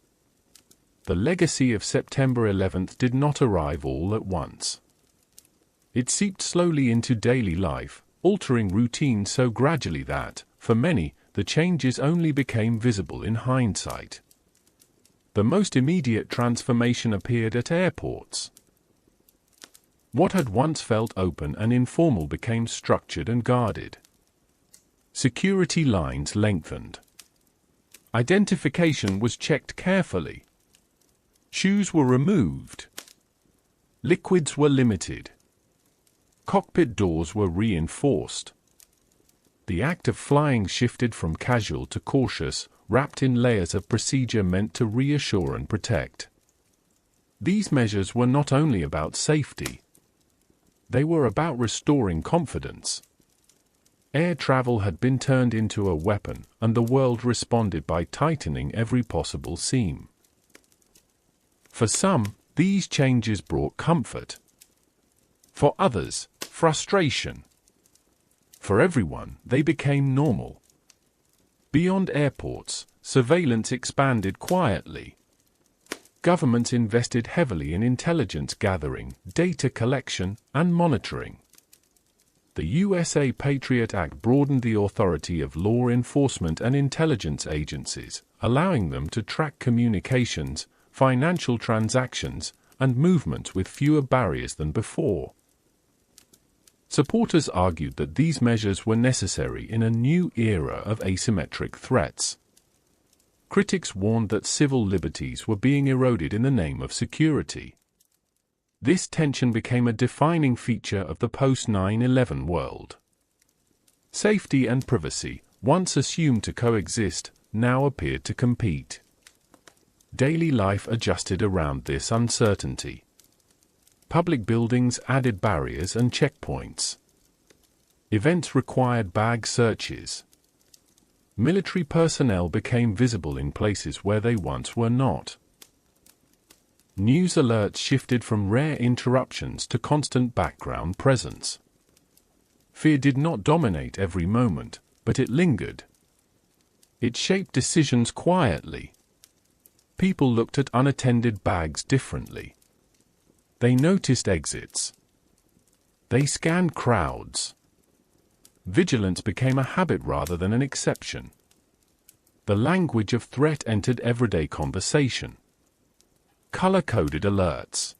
The legacy of September 11th did not arrive all at once. It seeped slowly into daily life, altering routine so gradually that, for many, the changes only became visible in hindsight. The most immediate transformation appeared at airports. What had once felt open and informal became structured and guarded. Security lines lengthened. Identification was checked carefully. Shoes were removed. Liquids were limited. Cockpit doors were reinforced. The act of flying shifted from casual to cautious, wrapped in layers of procedure meant to reassure and protect. These measures were not only about safety. They were about restoring confidence. Air travel had been turned into a weapon, and the world responded by tightening every possible seam. For some, these changes brought comfort. For others, frustration. For everyone, they became normal. Beyond airports, surveillance expanded quietly. Governments invested heavily in intelligence gathering, data collection, and monitoring. The USA Patriot Act broadened the authority of law enforcement and intelligence agencies, allowing them to track communications, financial transactions, and movements with fewer barriers than before. Supporters argued that these measures were necessary in a new era of asymmetric threats. Critics warned that civil liberties were being eroded in the name of security. This tension became a defining feature of the post-9/11 world. Safety and privacy, once assumed to coexist, now appeared to compete. Daily life adjusted around this uncertainty. Public buildings added barriers and checkpoints. Events required bag searches. Military personnel became visible in places where they once were not. News alerts shifted from rare interruptions to constant background presence. Fear did not dominate every moment, but it lingered. It shaped decisions quietly. People looked at unattended bags differently. They noticed exits. They scanned crowds. Vigilance became a habit rather than an exception. The language of threat entered everyday conversation. color-coded alerts.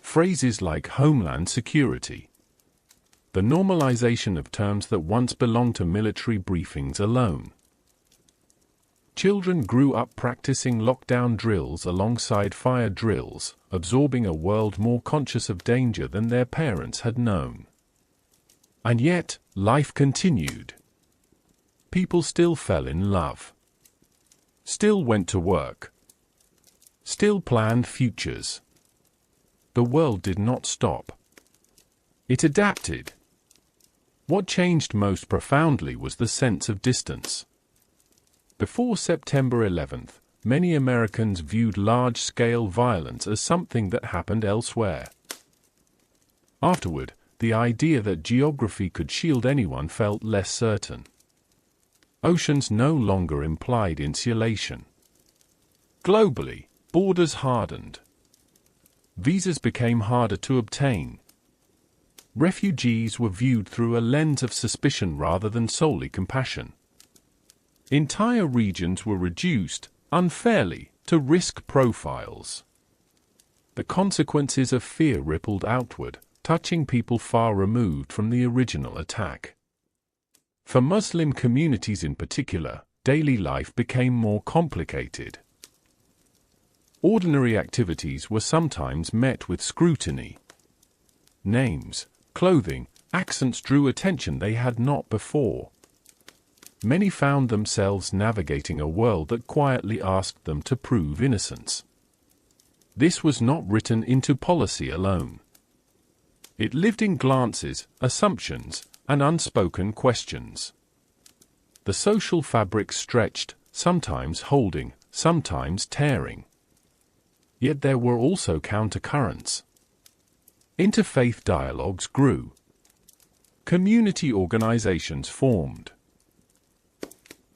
Phrases like homeland security. The normalization of terms that once belonged to military briefings alone. Children grew up practicing lockdown drills alongside fire drills, absorbing a world more conscious of danger than their parents had known. And yet, life continued. People still fell in love. Still went to work. Still planned futures. The world did not stop. It adapted. What changed most profoundly was the sense of distance. Before September 11th, many Americans viewed large-scale violence as something that happened elsewhere. Afterward, the idea that geography could shield anyone felt less certain. Oceans no longer implied insulation. Globally, borders hardened. Visas became harder to obtain. Refugees were viewed through a lens of suspicion rather than solely compassion. Entire regions were reduced, unfairly, to risk profiles. The consequences of fear rippled outward, touching people far removed from the original attack. For Muslim communities in particular, daily life became more complicated. Ordinary activities were sometimes met with scrutiny. Names, clothing, accents drew attention they had not before. Many found themselves navigating a world that quietly asked them to prove innocence. This was not written into policy alone. It lived in glances, assumptions, and unspoken questions. The social fabric stretched, sometimes holding, sometimes tearing. Yet there were also countercurrents. Interfaith dialogues grew. Community organizations formed.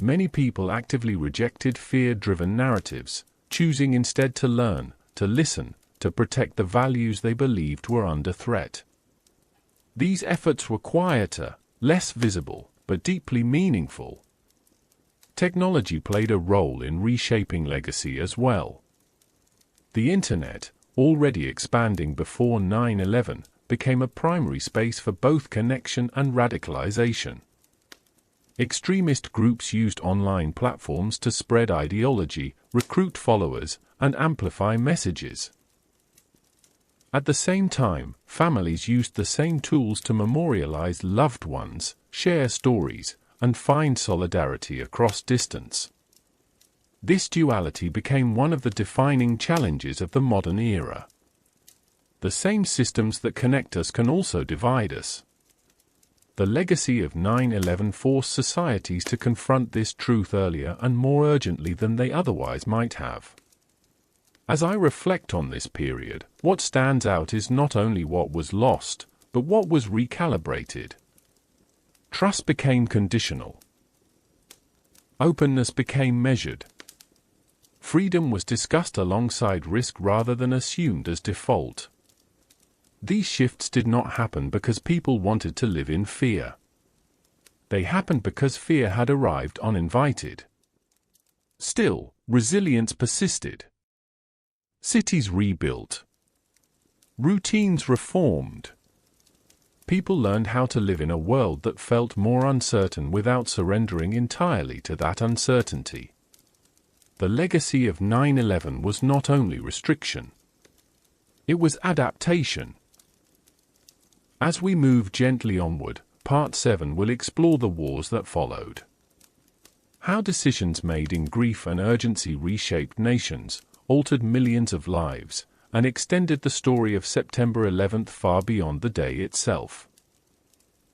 Many people actively rejected fear-driven narratives, choosing instead to learn, to listen, to protect the values they believed were under threat. These efforts were quieter, less visible, but deeply meaningful. Technology played a role in reshaping legacy as well. The Internet, already expanding before 9/11, became a primary space for both connection and radicalization. Extremist groups used online platforms to spread ideology, recruit followers, and amplify messages. At the same time, families used the same tools to memorialize loved ones, share stories, and find solidarity across distance. This duality became one of the defining challenges of the modern era. The same systems that connect us can also divide us. The legacy of 9/11 forced societies to confront this truth earlier and more urgently than they otherwise might have. As I reflect on this period, what stands out is not only what was lost, but what was recalibrated. Trust became conditional. Openness became measured. Freedom was discussed alongside risk rather than assumed as default. These shifts did not happen because people wanted to live in fear. They happened because fear had arrived uninvited. Still, resilience persisted. Cities rebuilt. Routines reformed. People learned how to live in a world that felt more uncertain without surrendering entirely to that uncertainty. The legacy of 9/11 was not only restriction. It was adaptation. As we move gently onward, Part 7 will explore the wars that followed. How decisions made in grief and urgency reshaped nations, altered millions of lives, and extended the story of September 11th far beyond the day itself.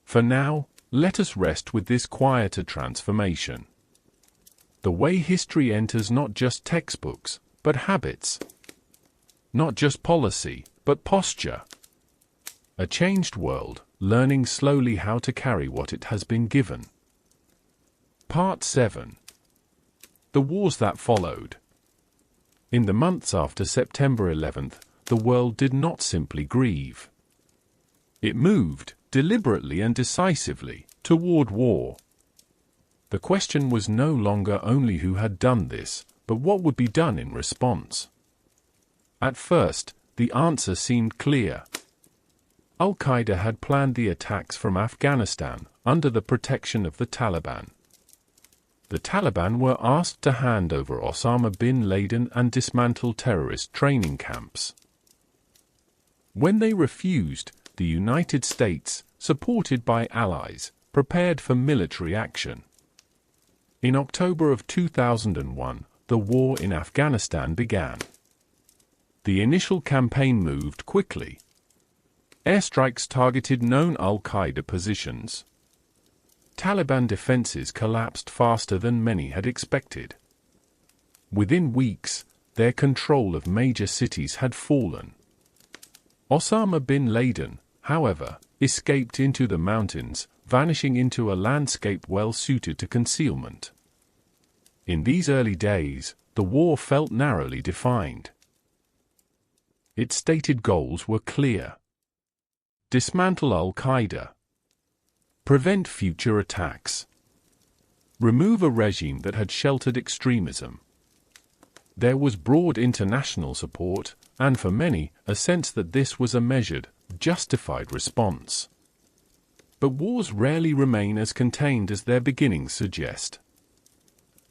For now, let us rest with this quieter transformation. The way history enters not just textbooks, but habits. Not just policy, but posture. A changed world, learning slowly how to carry what it has been given. Part 7. The wars that followed. In the months after September 11th, the world did not simply grieve. It moved, deliberately and decisively, toward war. The question was no longer only who had done this, but what would be done in response. At first, the answer seemed clear. Al-Qaeda had planned the attacks from Afghanistan under the protection of the Taliban. The Taliban were asked to hand over Osama bin Laden and dismantle terrorist training camps. When they refused, the United States, supported by allies, prepared for military action. In October of 2001, the war in Afghanistan began. The initial campaign moved quickly. Airstrikes targeted known Al-Qaeda positions. Taliban defenses collapsed faster than many had expected. Within weeks, their control of major cities had fallen. Osama bin Laden, however, escaped into the mountains, vanishing into a landscape well suited to concealment. In these early days, the war felt narrowly defined. Its stated goals were clear. Dismantle Al-Qaeda. Prevent future attacks. Remove a regime that had sheltered extremism. There was broad international support, and for many, a sense that this was a measured, justified response. But wars rarely remain as contained as their beginnings suggest.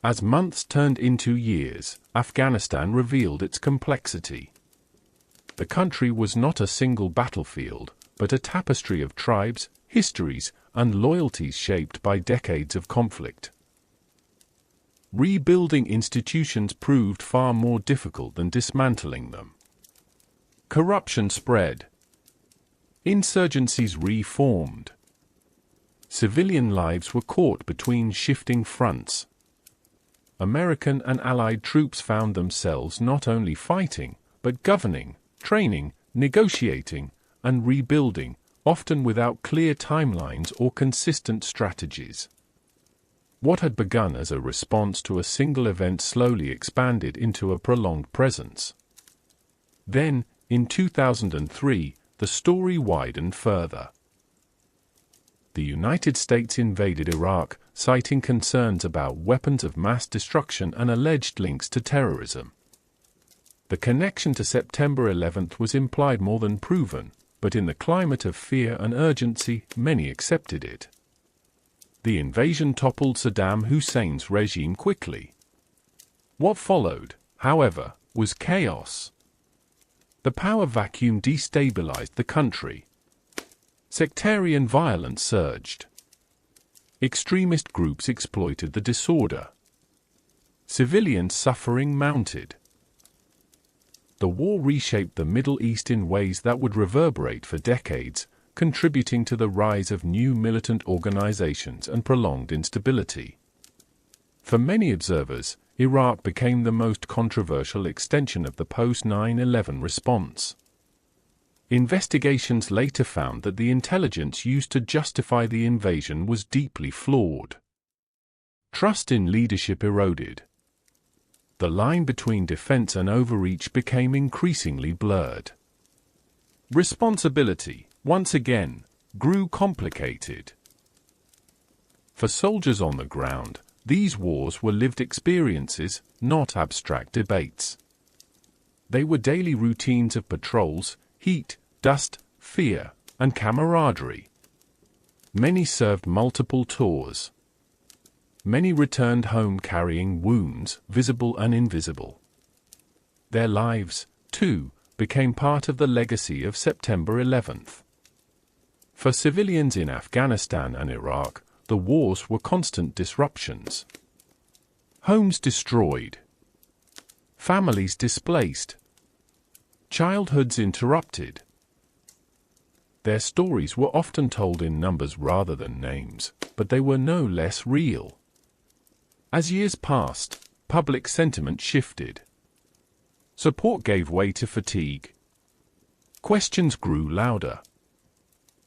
As months turned into years, Afghanistan revealed its complexity. The country was not a single battlefield, but a tapestry of tribes, histories, and loyalties shaped by decades of conflict. Rebuilding institutions proved far more difficult than dismantling them. Corruption spread. Insurgencies reformed. Civilian lives were caught between shifting fronts. American and Allied troops found themselves not only fighting, but governing, training, negotiating, and rebuilding, often without clear timelines or consistent strategies. What had begun as a response to a single event slowly expanded into a prolonged presence. Then, in 2003, the story widened further. The United States invaded Iraq, citing concerns about weapons of mass destruction and alleged links to terrorism. The connection to September 11th was implied more than proven, but in the climate of fear and urgency, many accepted it. The invasion toppled Saddam Hussein's regime quickly. What followed, however, was chaos. The power vacuum destabilized the country. Sectarian violence surged. Extremist groups exploited the disorder. Civilian suffering mounted. The war reshaped the Middle East in ways that would reverberate for decades, contributing to the rise of new militant organizations and prolonged instability. For many observers, Iraq became the most controversial extension of the post-9/11 response. Investigations later found that the intelligence used to justify the invasion was deeply flawed. Trust in leadership eroded. The line between defense and overreach became increasingly blurred. Responsibility, once again, grew complicated. For soldiers on the ground, these wars were lived experiences, not abstract debates. They were daily routines of patrols, heat, dust, fear, and camaraderie. Many served multiple tours. Many returned home carrying wounds, visible and invisible. Their lives, too, became part of the legacy of September 11th. For civilians in Afghanistan and Iraq, the wars were constant disruptions. Homes destroyed. Families displaced. Childhoods interrupted. Their stories were often told in numbers rather than names, but they were no less real. As years passed, public sentiment shifted. Support gave way to fatigue. Questions grew louder.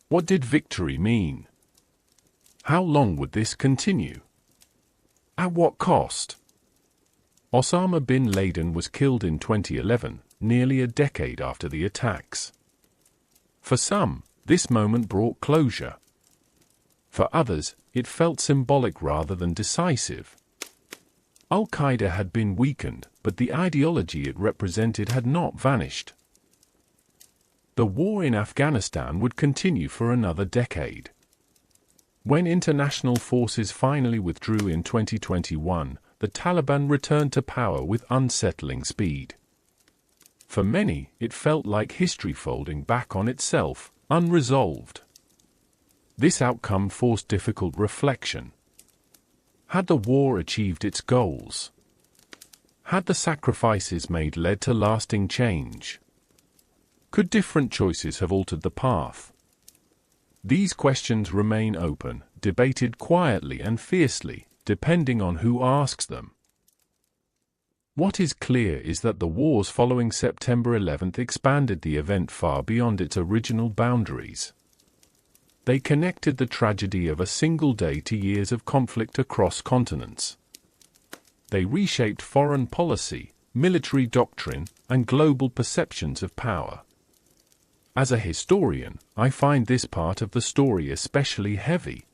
What did victory mean? How long would this continue? At what cost? Osama bin Laden was killed in 2011, nearly a decade after the attacks. For some, this moment brought closure. For others, it felt symbolic rather than decisive. Al-Qaeda had been weakened, but the ideology it represented had not vanished. The war in Afghanistan would continue for another decade. When international forces finally withdrew in 2021, the Taliban returned to power with unsettling speed. For many, it felt like history folding back on itself, unresolved. This outcome forced difficult reflection. Had the war achieved its goals? Had the sacrifices made led to lasting change? Could different choices have altered the path? These questions remain open, debated quietly and fiercely, depending on who asks them. What is clear is that the wars following September 11 expanded the event far beyond its original boundaries. They connected the tragedy of a single day to years of conflict across continents. They reshaped foreign policy, military doctrine, and global perceptions of power. As a historian, I find this part of the story especially heavy.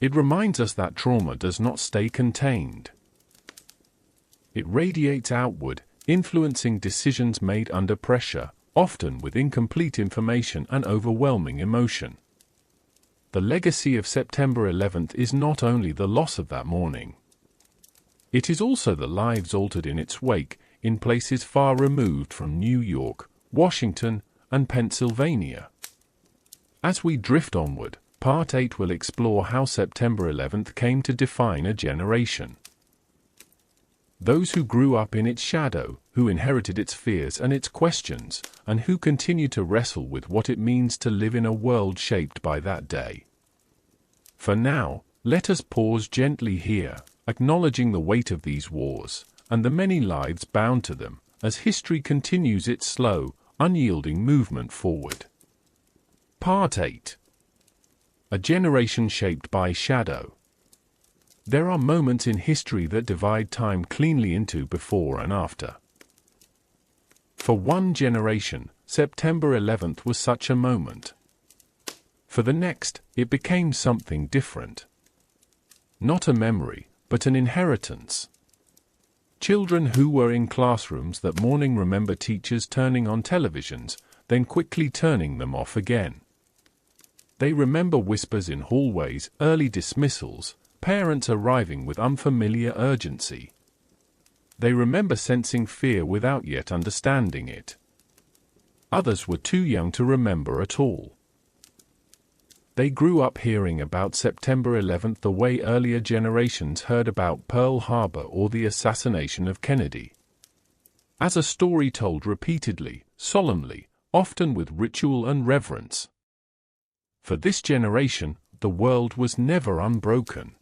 It reminds us that trauma does not stay contained. It radiates outward, influencing decisions made under pressure, often with incomplete information and overwhelming emotion. The legacy of September 11 is not only the loss of that morning. It is also the lives altered in its wake, in places far removed from New York, Washington, and Pennsylvania. As we drift onward, Part 8 will explore how September 11 came to define a generation. Those who grew up in its shadow, who inherited its fears and its questions, and who continue to wrestle with what it means to live in a world shaped by that day. For now, let us pause gently here, acknowledging the weight of these wars, and the many lives bound to them, as history continues its slow, unyielding movement forward. Part 8. A generation shaped by shadow. There are moments in history that divide time cleanly into before and after. For one generation, September 11 was such a moment. For the next, it became something different. Not a memory, but an inheritance. Children who were in classrooms that morning remember teachers turning on televisions, then quickly turning them off again. They remember whispers in hallways, early dismissals, parents arriving with unfamiliar urgency. They remember sensing fear without yet understanding it. Others were too young to remember at all. They grew up hearing about September 11 the way earlier generations heard about Pearl Harbor or the assassination of Kennedy. As a story told repeatedly, solemnly, often with ritual and reverence. For this generation, the world was never unbroken.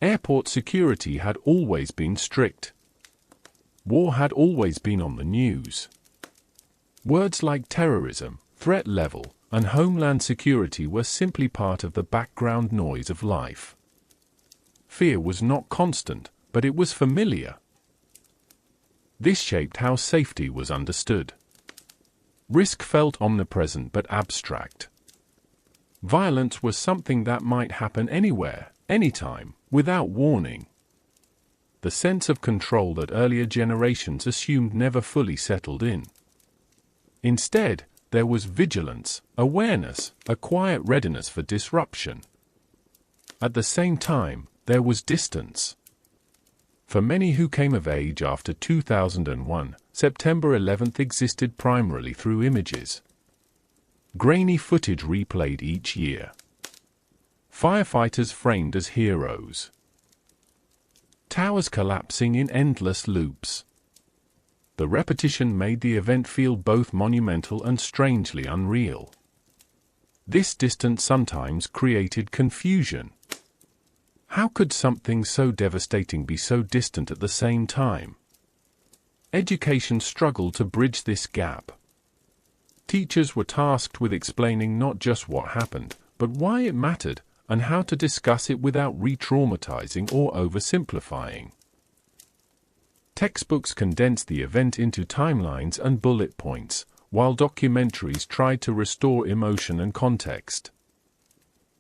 Airport security had always been strict. War had always been on the news. Words like terrorism, threat level, and homeland security were simply part of the background noise of life. Fear was not constant, but it was familiar. This shaped how safety was understood. Risk felt omnipresent but abstract. Violence was something that might happen anywhere, anytime, without warning. The sense of control that earlier generations assumed never fully settled in. Instead, there was vigilance, awareness, a quiet readiness for disruption. At the same time, there was distance. For many who came of age after 2001, September 11 existed primarily through images. Grainy footage replayed each year. Firefighters framed as heroes. Towers collapsing in endless loops. The repetition made the event feel both monumental and strangely unreal. This distance sometimes created confusion. How could something so devastating be so distant at the same time? Education struggled to bridge this gap. Teachers were tasked with explaining not just what happened, but why it mattered, and how to discuss it without re-traumatizing or oversimplifying. Textbooks condensed the event into timelines and bullet points, while documentaries tried to restore emotion and context.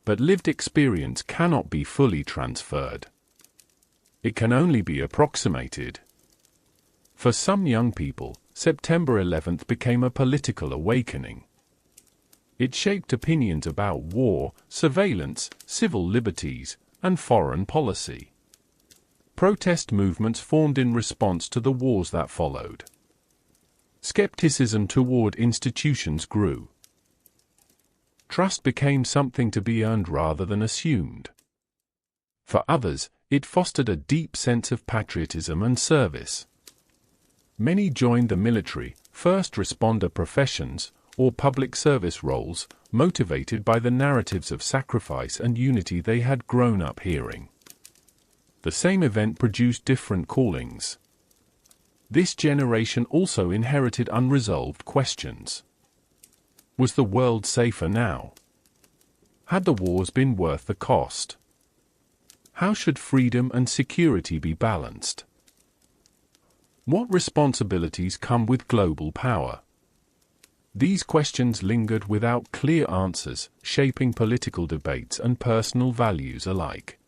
But lived experience cannot be fully transferred. It can only be approximated. For some young people, September 11th became a political awakening. It shaped opinions about war, surveillance, civil liberties, and foreign policy. Protest movements formed in response to the wars that followed. Skepticism toward institutions grew. Trust became something to be earned rather than assumed. For others, it fostered a deep sense of patriotism and service. Many joined the military, first responder professions, or public service roles, motivated by the narratives of sacrifice and unity they had grown up hearing. The same event produced different callings. This generation also inherited unresolved questions. Was the world safer now? Had the wars been worth the cost? How should freedom and security be balanced? What responsibilities come with global power? These questions lingered without clear answers, shaping political debates and personal values alike.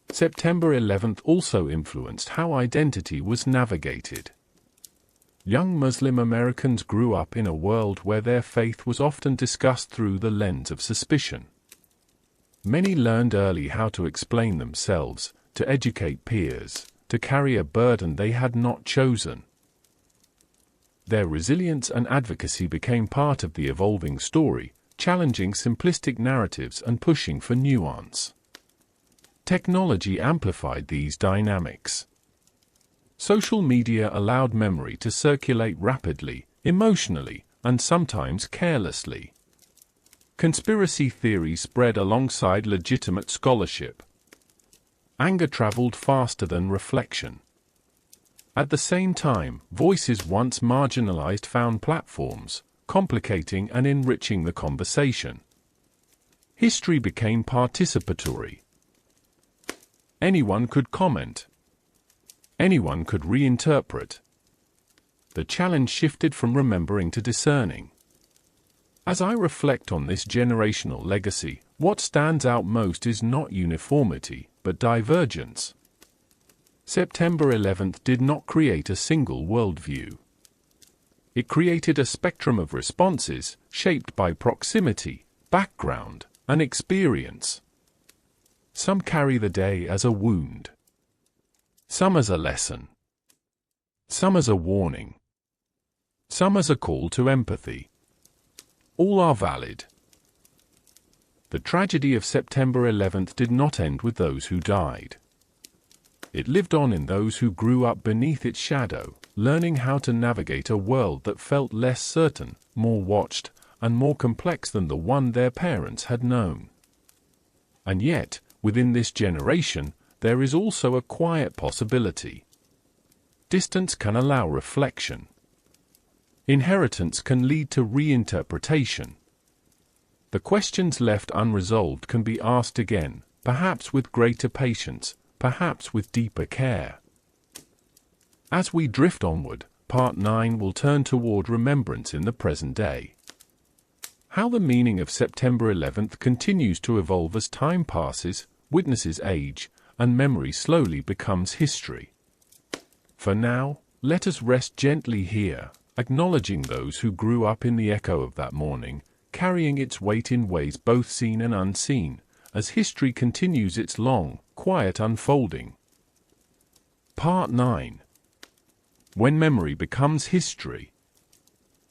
September 11th also influenced how identity was navigated. Young Muslim Americans grew up in a world where their faith was often discussed through the lens of suspicion. Many learned early how to explain themselves, to educate peers, to carry a burden they had not chosen. Their resilience and advocacy became part of the evolving story, challenging simplistic narratives and pushing for nuance. Technology amplified these dynamics. Social media allowed memory to circulate rapidly, emotionally, and sometimes carelessly. Conspiracy theories spread alongside legitimate scholarship. Anger traveled faster than reflection. At the same time, voices once marginalized found platforms, complicating and enriching the conversation. History became participatory. Anyone could comment. Anyone could reinterpret. The challenge shifted from remembering to discerning. As I reflect on this generational legacy, what stands out most is not uniformity, but divergence. September 11th did not create a single worldview. It created a spectrum of responses, shaped by proximity, background, and experience. Some carry the day as a wound. Some as a lesson. Some as a warning. Some as a call to empathy. All are valid. The tragedy of September 11th did not end with those who died. It lived on in those who grew up beneath its shadow, learning how to navigate a world that felt less certain, more watched, and more complex than the one their parents had known. And yet, within this generation, there is also a quiet possibility. Distance can allow reflection. Inheritance can lead to reinterpretation. The questions left unresolved can be asked again, perhaps with greater patience, perhaps with deeper care. As we drift onward, Part 9 will turn toward remembrance in the present day. How the meaning of September 11th continues to evolve as time passes, witnesses age, and memory slowly becomes history. For now, let us rest gently here, acknowledging those who grew up in the echo of that morning, carrying its weight in ways both seen and unseen, as history continues its long, quiet unfolding. Part 9. When memory becomes history.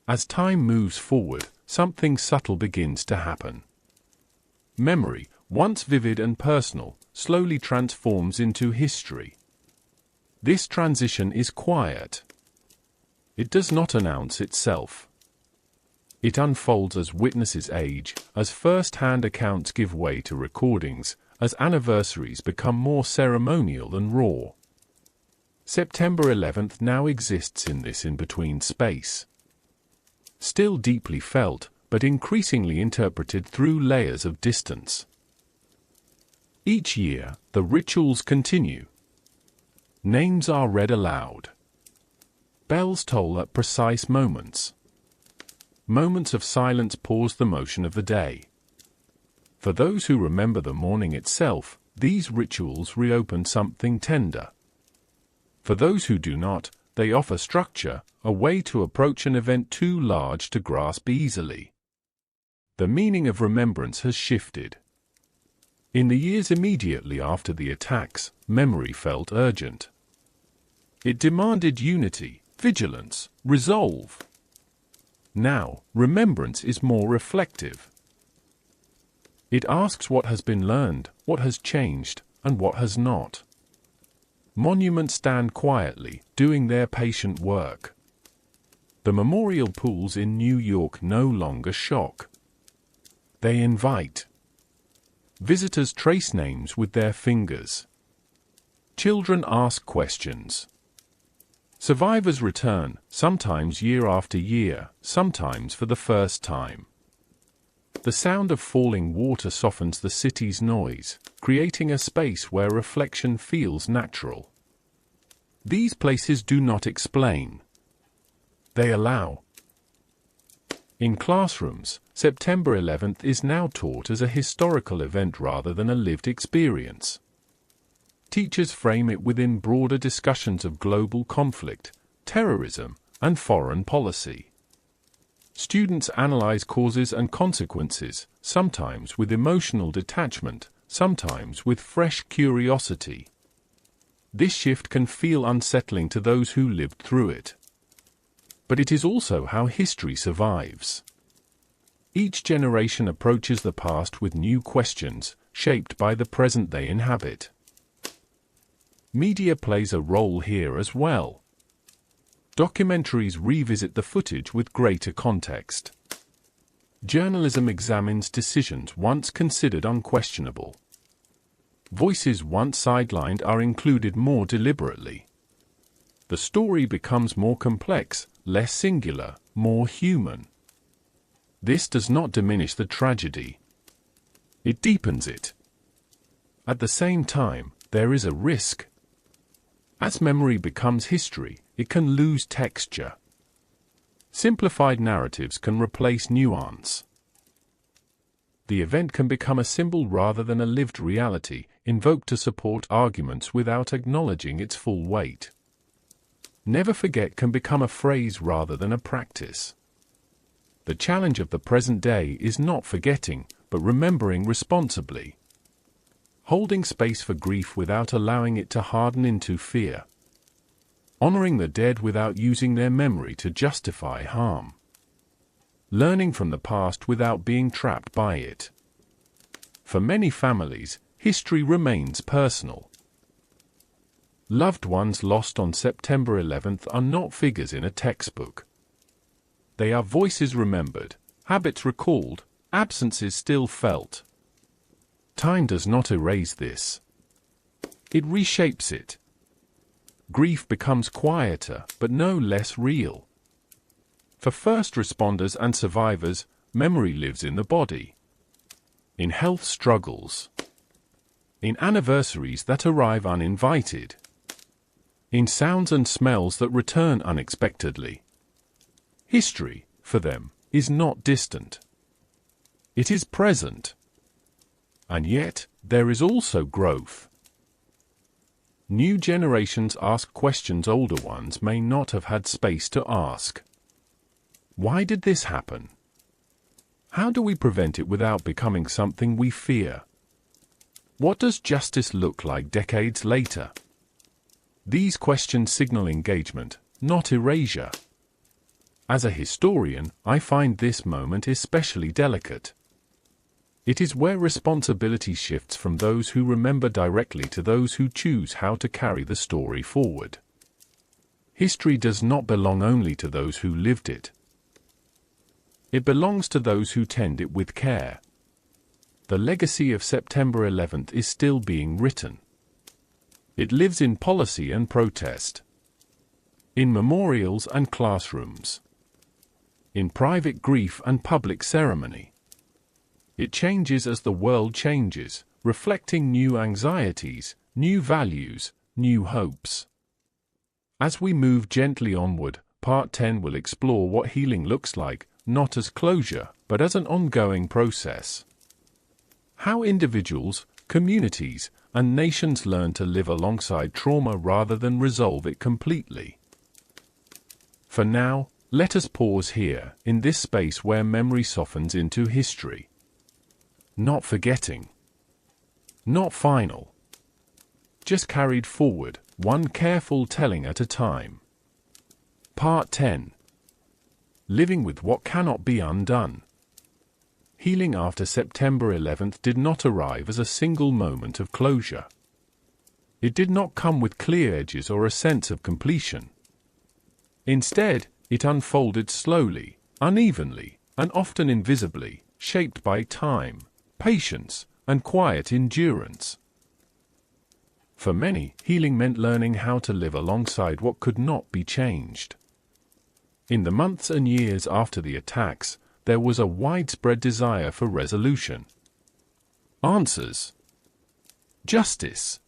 As time moves forward, something subtle begins to happen. Memory, once vivid and personal, slowly transforms into history. This transition is quiet. It does not announce itself. It unfolds as witnesses age, as first-hand accounts give way to recordings, as anniversaries become more ceremonial than raw. September 11th now exists in this in-between space. Still deeply felt, but increasingly interpreted through layers of distance. Each year, the rituals continue. Names are read aloud. Bells toll at precise moments. Moments of silence pause the motion of the day. For those who remember the morning itself, these rituals reopen something tender. For those who do not, they offer structure, a way to approach an event too large to grasp easily. The meaning of remembrance has shifted. In the years immediately after the attacks, memory felt urgent. It demanded unity, vigilance, resolve. Now, remembrance is more reflective. It asks what has been learned, what has changed, and what has not. Monuments stand quietly, doing their patient work. The memorial pools in New York no longer shock. They invite. Visitors trace names with their fingers. Children ask questions. Survivors return, sometimes year after year, sometimes for the first time. The sound of falling water softens the city's noise, creating a space where reflection feels natural. These places do not explain. They allow. In classrooms, September 11th is now taught as a historical event rather than a lived experience. Teachers frame it within broader discussions of global conflict, terrorism, and foreign policy. Students analyze causes and consequences, sometimes with emotional detachment, sometimes with fresh curiosity. This shift can feel unsettling to those who lived through it. But it is also how history survives. Each generation approaches the past with new questions, shaped by the present they inhabit. Media plays a role here as well. Documentaries revisit the footage with greater context. Journalism examines decisions once considered unquestionable. Voices once sidelined are included more deliberately. The story becomes more complex, less singular, more human. This does not diminish the tragedy. It deepens it. At the same time, there is a risk. As memory becomes history, it can lose texture. Simplified narratives can replace nuance. The event can become a symbol rather than a lived reality, invoked to support arguments without acknowledging its full weight. Never forget can become a phrase rather than a practice. The challenge of the present day is not forgetting, but remembering responsibly. Holding space for grief without allowing it to harden into fear. Honoring the dead without using their memory to justify harm. Learning from the past without being trapped by it. For many families, history remains personal. Loved ones lost on September 11th are not figures in a textbook. They are voices remembered, habits recalled, absences still felt. Time does not erase this. It reshapes it. Grief becomes quieter, but no less real. For first responders and survivors, memory lives in the body. In health struggles. In anniversaries that arrive uninvited. In sounds and smells that return unexpectedly. History, for them, is not distant. It is present. And yet, there is also growth. New generations ask questions older ones may not have had space to ask. Why did this happen? How do we prevent it without becoming something we fear? What does justice look like decades later? These questions signal engagement, not erasure. As a historian, I find this moment especially delicate. It is where responsibility shifts from those who remember directly to those who choose how to carry the story forward. History does not belong only to those who lived it. It belongs to those who tend it with care. The legacy of September 11th is still being written. It lives in policy and protest. In memorials and classrooms. In private grief and public ceremony. It changes as the world changes, reflecting new anxieties, new values, new hopes. As we move gently onward, Part 10 will explore what healing looks like, not as closure, but as an ongoing process. How individuals, communities, and nations learn to live alongside trauma rather than resolve it completely. For now, let us pause here, in this space where memory softens into history. Not forgetting. Not final. Just carried forward, one careful telling at a time. Part 10. Living with what cannot be undone. Healing after September 11th did not arrive as a single moment of closure. It did not come with clear edges or a sense of completion. Instead, it unfolded slowly, unevenly, and often invisibly, shaped by time, patience, and quiet endurance. For many, healing meant learning how to live alongside what could not be changed. In the months and years after the attacks, there was a widespread desire for resolution. Answers. Justice.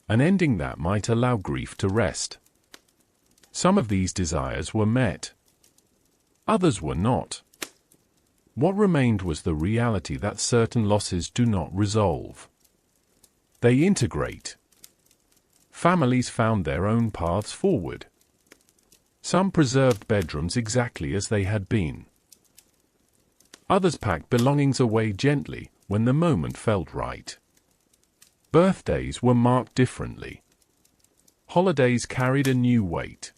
An ending that might allow grief to rest. Some of these desires were met. Others were not. What remained was the reality that certain losses do not resolve. They integrate. Families found their own paths forward. Some preserved bedrooms exactly as they had been. Others packed belongings away gently when the moment felt right. Birthdays were marked differently. Holidays carried a new weight.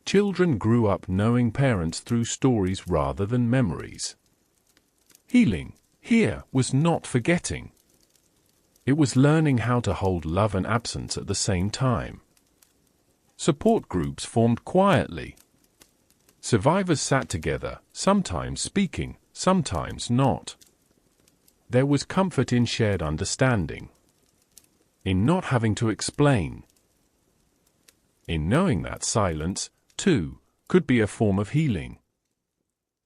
Children grew up knowing parents through stories rather than memories. Healing, here, was not forgetting. It was learning how to hold love and absence at the same time. Support groups formed quietly. Survivors sat together, sometimes speaking, sometimes not. There was comfort in shared understanding. In not having to explain. In knowing that silence, too, could be a form of healing.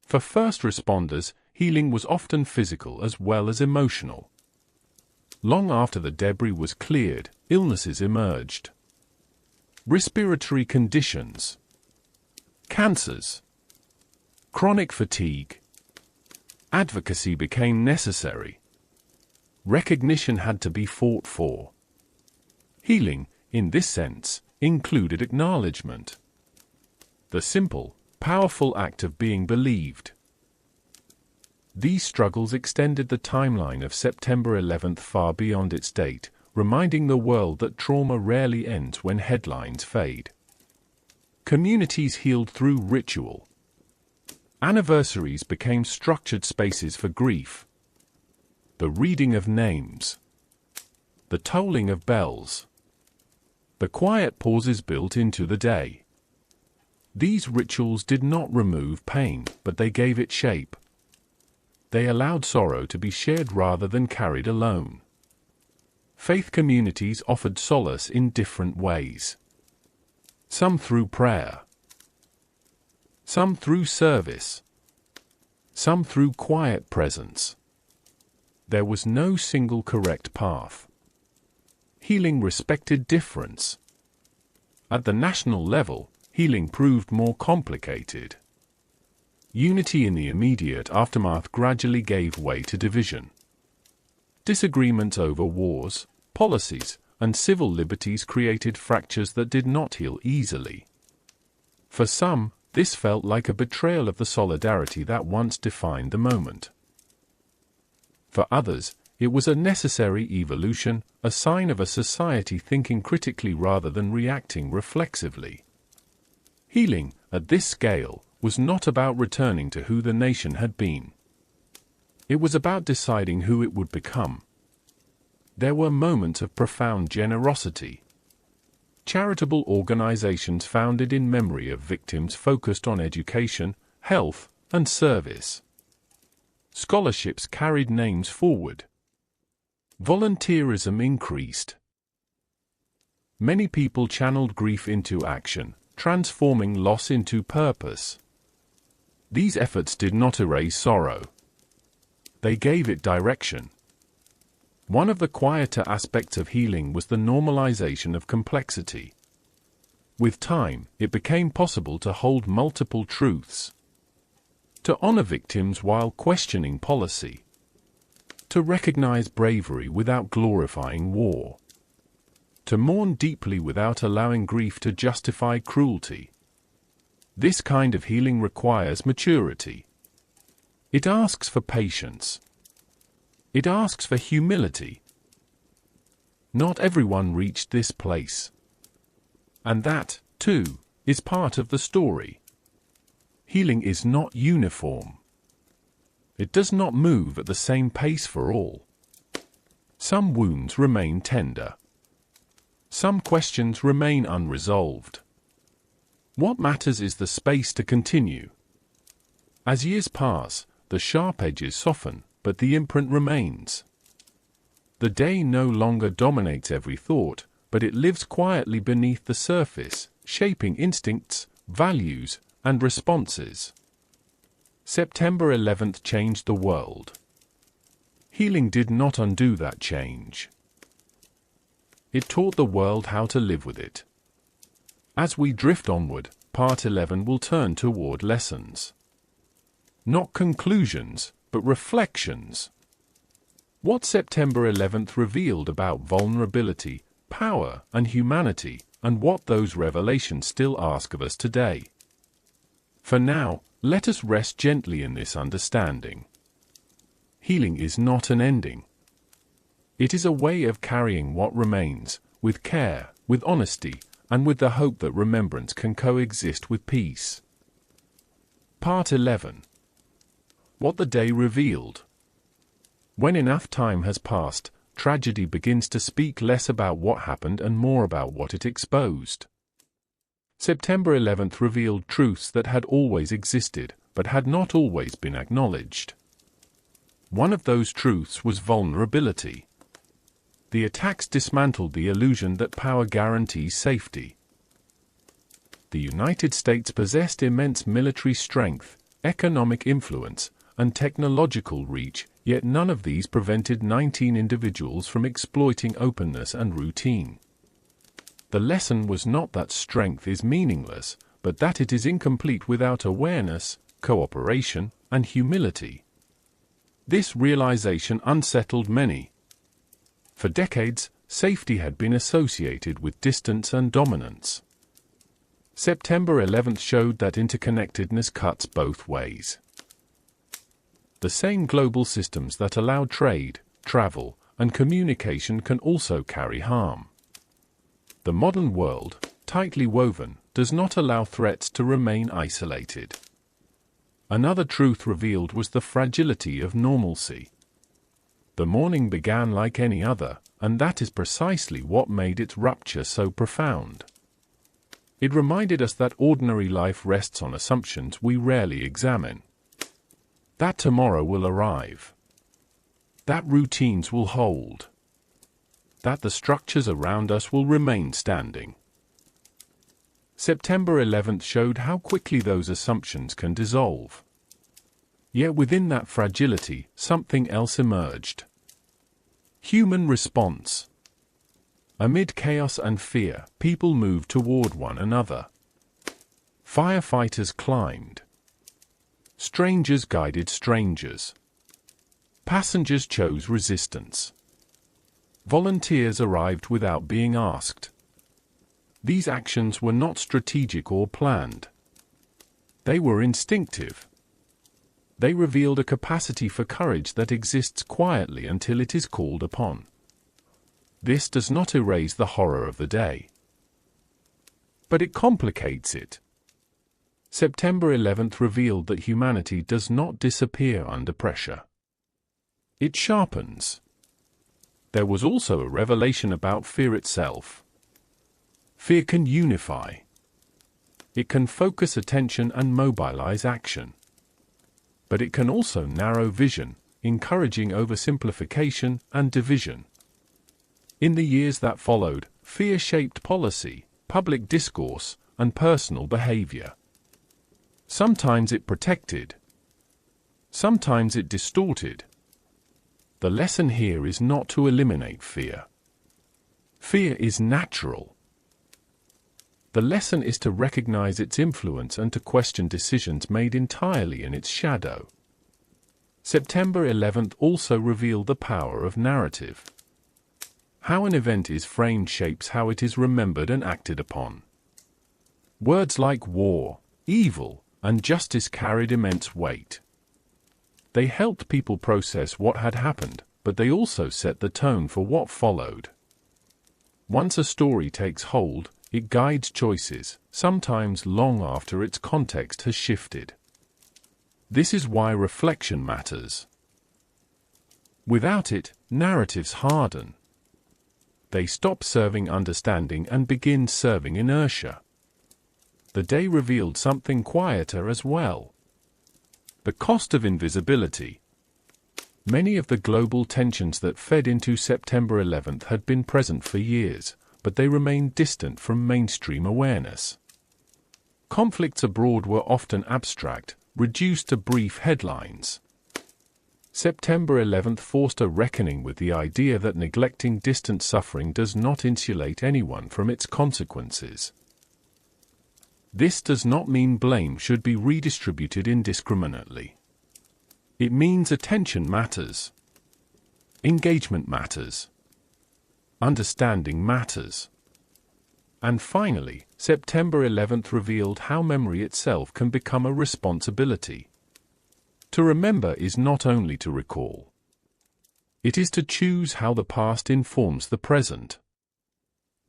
For first responders, healing was often physical as well as emotional. Long after the debris was cleared, illnesses emerged. Respiratory conditions. Cancers. Chronic fatigue. Advocacy became necessary. Recognition had to be fought for. Healing, in this sense, included acknowledgement. The simple, powerful act of being believed. These struggles extended the timeline of September 11th far beyond its date, reminding the world that trauma rarely ends when headlines fade. Communities healed through ritual. Anniversaries became structured spaces for grief. The reading of names. The tolling of bells. The quiet pauses built into the day. These rituals did not remove pain, but they gave it shape. They allowed sorrow to be shared rather than carried alone. Faith communities offered solace in different ways. Some through prayer. Some through service. Some through quiet presence. There was no single correct path. Healing respected difference. At the national level, healing proved more complicated. Unity in the immediate aftermath gradually gave way to division. Disagreements over wars, policies, and civil liberties created fractures that did not heal easily. For some, this felt like a betrayal of the solidarity that once defined the moment. For others, it was a necessary evolution, a sign of a society thinking critically rather than reacting reflexively. Healing, at this scale, was not about returning to who the nation had been. It was about deciding who it would become. There were moments of profound generosity. Charitable organizations founded in memory of victims focused on education, health, and service. Scholarships carried names forward. Volunteerism increased. Many people channeled grief into action, transforming loss into purpose. These efforts did not erase sorrow. They gave it direction. One of the quieter aspects of healing was the normalization of complexity. With time, it became possible to hold multiple truths. To honor victims while questioning policy. To recognize bravery without glorifying war. To mourn deeply without allowing grief to justify cruelty. This kind of healing requires maturity. It asks for patience. It asks for humility. Not everyone reached this place. And that, too, is part of the story. Healing is not uniform. It does not move at the same pace for all. Some wounds remain tender. Some questions remain unresolved. What matters is the space to continue. As years pass, the sharp edges soften, but the imprint remains. The day no longer dominates every thought, but it lives quietly beneath the surface, shaping instincts, values, and responses. September 11th changed the world. Healing did not undo that change. It taught the world how to live with it. As we drift onward, Part 11 will turn toward lessons. Not conclusions, but reflections. What September 11th revealed about vulnerability, power, and humanity, and what those revelations still ask of us today. For now, let us rest gently in this understanding. Healing is not an ending. It is a way of carrying what remains, with care, with honesty, and with the hope that remembrance can coexist with peace. Part 11. What the day revealed. When enough time has passed, tragedy begins to speak less about what happened and more about what it exposed. September 11th revealed truths that had always existed, but had not always been acknowledged. One of those truths was vulnerability. The attacks dismantled the illusion that power guarantees safety. The United States possessed immense military strength, economic influence, and technological reach, yet none of these prevented 19 individuals from exploiting openness and routine. The lesson was not that strength is meaningless, but that it is incomplete without awareness, cooperation, and humility. This realization unsettled many. For decades, safety had been associated with distance and dominance. September 11th showed that interconnectedness cuts both ways. The same global systems that allow trade, travel, and communication can also carry harm. The modern world, tightly woven, does not allow threats to remain isolated. Another truth revealed was the fragility of normalcy. The morning began like any other, and that is precisely what made its rupture so profound. It reminded us that ordinary life rests on assumptions we rarely examine. That tomorrow will arrive. That routines will hold. That the structures around us will remain standing. September 11th showed how quickly those assumptions can dissolve. Yet within that fragility, something else emerged. Human response. Amid chaos and fear, people moved toward one another. Firefighters climbed. Strangers guided strangers. Passengers chose resistance. Volunteers arrived without being asked. These actions were not strategic or planned. They were instinctive. They revealed a capacity for courage that exists quietly until it is called upon. This does not erase the horror of the day, but it complicates it. September 11th revealed that humanity does not disappear under pressure. It sharpens. There was also a revelation about fear itself. Fear can unify. It can focus attention and mobilize action. But it can also narrow vision, encouraging oversimplification and division. In the years that followed, fear shaped policy, public discourse, and personal behavior. Sometimes it protected. Sometimes it distorted. The lesson here is not to eliminate fear. Fear is natural. The lesson is to recognize its influence and to question decisions made entirely in its shadow. September 11th also revealed the power of narrative. How an event is framed shapes how it is remembered and acted upon. Words like war, evil, and justice carried immense weight. They helped people process what had happened, but they also set the tone for what followed. Once a story takes hold, it guides choices, sometimes long after its context has shifted. This is why reflection matters. Without it, narratives harden. They stop serving understanding and begin serving inertia. The day revealed something quieter as well. The cost of invisibility. Many of the global tensions that fed into September 11th had been present for years, but they remained distant from mainstream awareness. Conflicts abroad were often abstract, reduced to brief headlines. September 11th forced a reckoning with the idea that neglecting distant suffering does not insulate anyone from its consequences. This does not mean blame should be redistributed indiscriminately. It means attention matters. Engagement matters. Understanding matters. And finally, September 11th revealed how memory itself can become a responsibility. To remember is not only to recall. It is to choose how the past informs the present.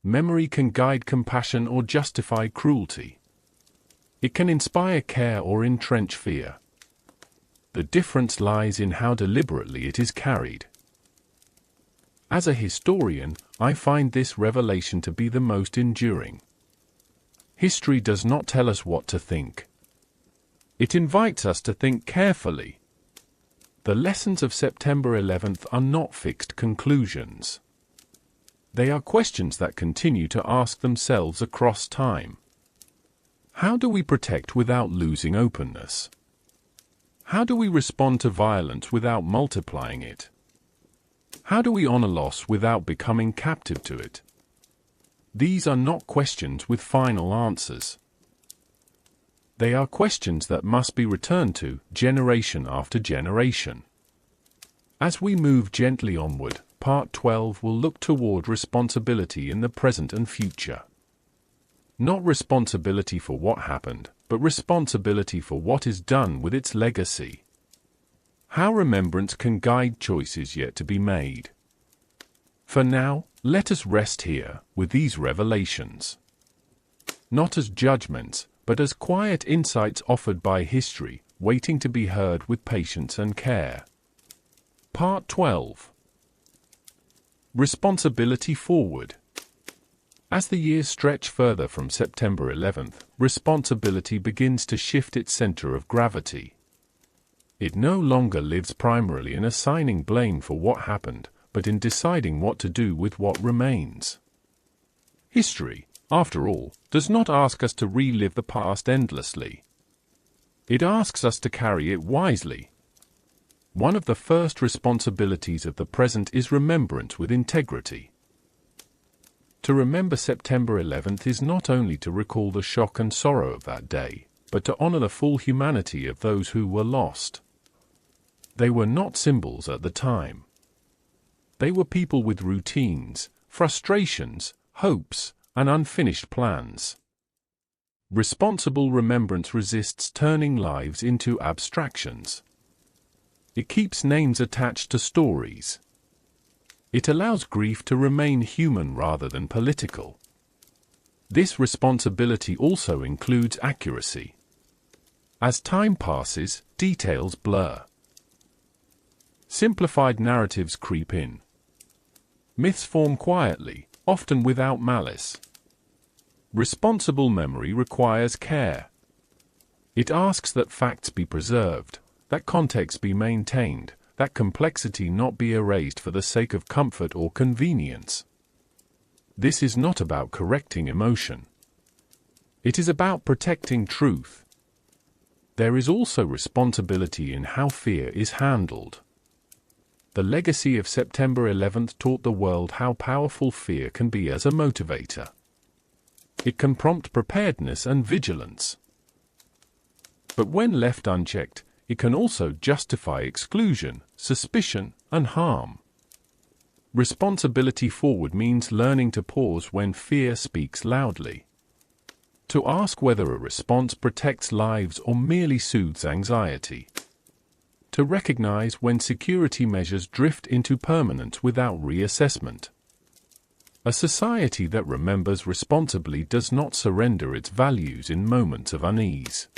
Memory can guide compassion or justify cruelty. It can inspire care or entrench fear. The difference lies in how deliberately it is carried. As a historian, I find this revelation to be the most enduring. History does not tell us what to think. It invites us to think carefully. The lessons of September 11th are not fixed conclusions. They are questions that continue to ask themselves across time. How do we protect without losing openness? How do we respond to violence without multiplying it? How do we honor loss without becoming captive to it? These are not questions with final answers. They are questions that must be returned to, generation after generation. As we move gently onward, Part 12 will look toward responsibility in the present and future. Not responsibility for what happened, but responsibility for what is done with its legacy. How remembrance can guide choices yet to be made. For now, let us rest here, with these revelations. Not as judgments, but as quiet insights offered by history, waiting to be heard with patience and care. Part 12. Responsibility forward. As the years stretch further from September 11th, responsibility begins to shift its center of gravity. It no longer lives primarily in assigning blame for what happened, but in deciding what to do with what remains. History, after all, does not ask us to relive the past endlessly. It asks us to carry it wisely. One of the first responsibilities of the present is remembrance with integrity. To remember September 11th is not only to recall the shock and sorrow of that day, but to honor the full humanity of those who were lost. They were not symbols at the time. They were people with routines, frustrations, hopes, and unfinished plans. Responsible remembrance resists turning lives into abstractions. It keeps names attached to stories. It allows grief to remain human rather than political. This responsibility also includes accuracy. As time passes, details blur. Simplified narratives creep in. Myths form quietly, often without malice. Responsible memory requires care. It asks that facts be preserved, that context be maintained, that complexity not be erased for the sake of comfort or convenience. This is not about correcting emotion. It is about protecting truth. There is also responsibility in how fear is handled. The legacy of September 11th taught the world how powerful fear can be as a motivator. It can prompt preparedness and vigilance. But when left unchecked, it can also justify exclusion, suspicion, and harm. Responsibility forward means learning to pause when fear speaks loudly. To ask whether a response protects lives or merely soothes anxiety. To recognize when security measures drift into permanence without reassessment. A society that remembers responsibly does not surrender its values in moments of unease.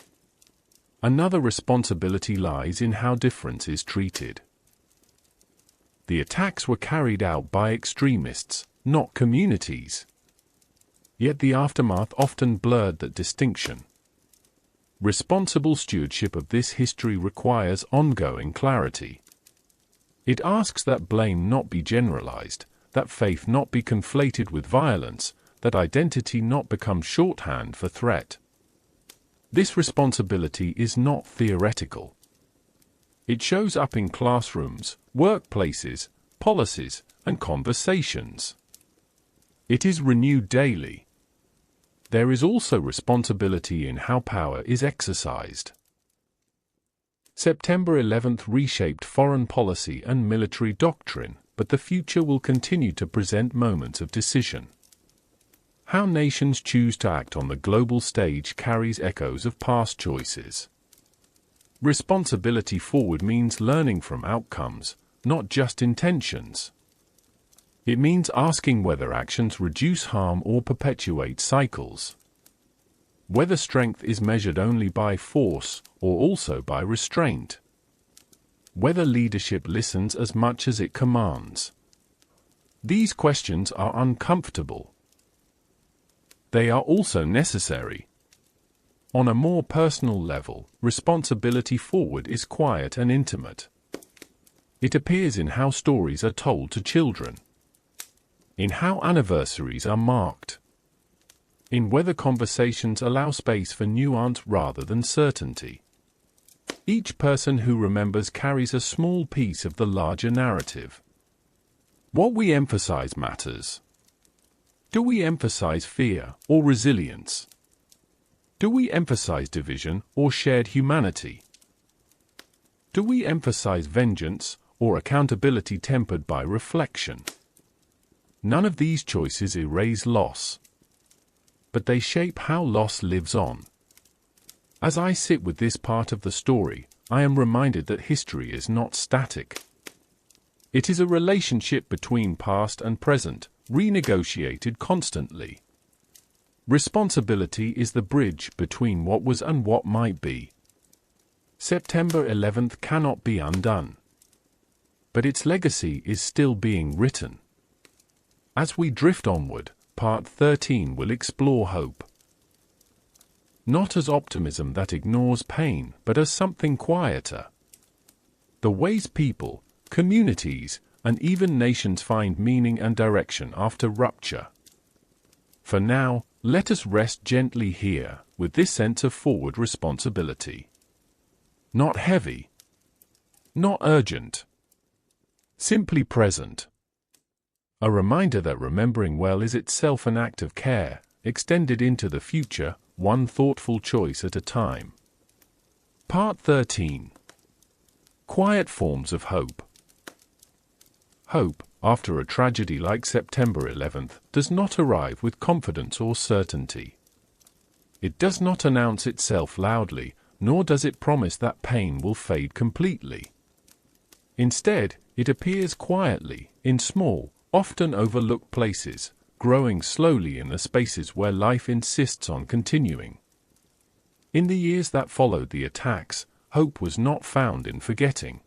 Another responsibility lies in how difference is treated. The attacks were carried out by extremists, not communities. Yet the aftermath often blurred that distinction. Responsible stewardship of this history requires ongoing clarity. It asks that blame not be generalized, that faith not be conflated with violence, that identity not become shorthand for threat. This responsibility is not theoretical. It shows up in classrooms, workplaces, policies, and conversations. It is renewed daily. There is also responsibility in how power is exercised. September 11th reshaped foreign policy and military doctrine, but the future will continue to present moments of decision. How nations choose to act on the global stage carries echoes of past choices. Responsibility forward means learning from outcomes, not just intentions. It means asking whether actions reduce harm or perpetuate cycles. Whether strength is measured only by force or also by restraint. Whether leadership listens as much as it commands. These questions are uncomfortable. They are also necessary. On a more personal level, responsibility forward is quiet and intimate. It appears in how stories are told to children. In how anniversaries are marked. In whether conversations allow space for nuance rather than certainty. Each person who remembers carries a small piece of the larger narrative. What we emphasize matters. Do we emphasize fear or resilience? Do we emphasize division or shared humanity? Do we emphasize vengeance or accountability tempered by reflection? None of these choices erase loss. But they shape how loss lives on. As I sit with this part of the story, I am reminded that history is not static. It is a relationship between past and present, renegotiated constantly. Responsibility is the bridge between what was and what might be. September 11th cannot be undone. But its legacy is still being written. As we drift onward, Part 13 will explore hope. Not as optimism that ignores pain, but as something quieter. The ways people, communities, and even nations find meaning and direction after rupture. For now, let us rest gently here, with this sense of forward responsibility. Not heavy. Not urgent. Simply present. A reminder that remembering well is itself an act of care, extended into the future, one thoughtful choice at a time. Part 13. Quiet forms of hope. Hope, after a tragedy like September 11th, does not arrive with confidence or certainty. It does not announce itself loudly, nor does it promise that pain will fade completely. Instead, it appears quietly, in small, often overlooked places, growing slowly in the spaces where life insists on continuing. In the years that followed the attacks, hope was not found in forgetting.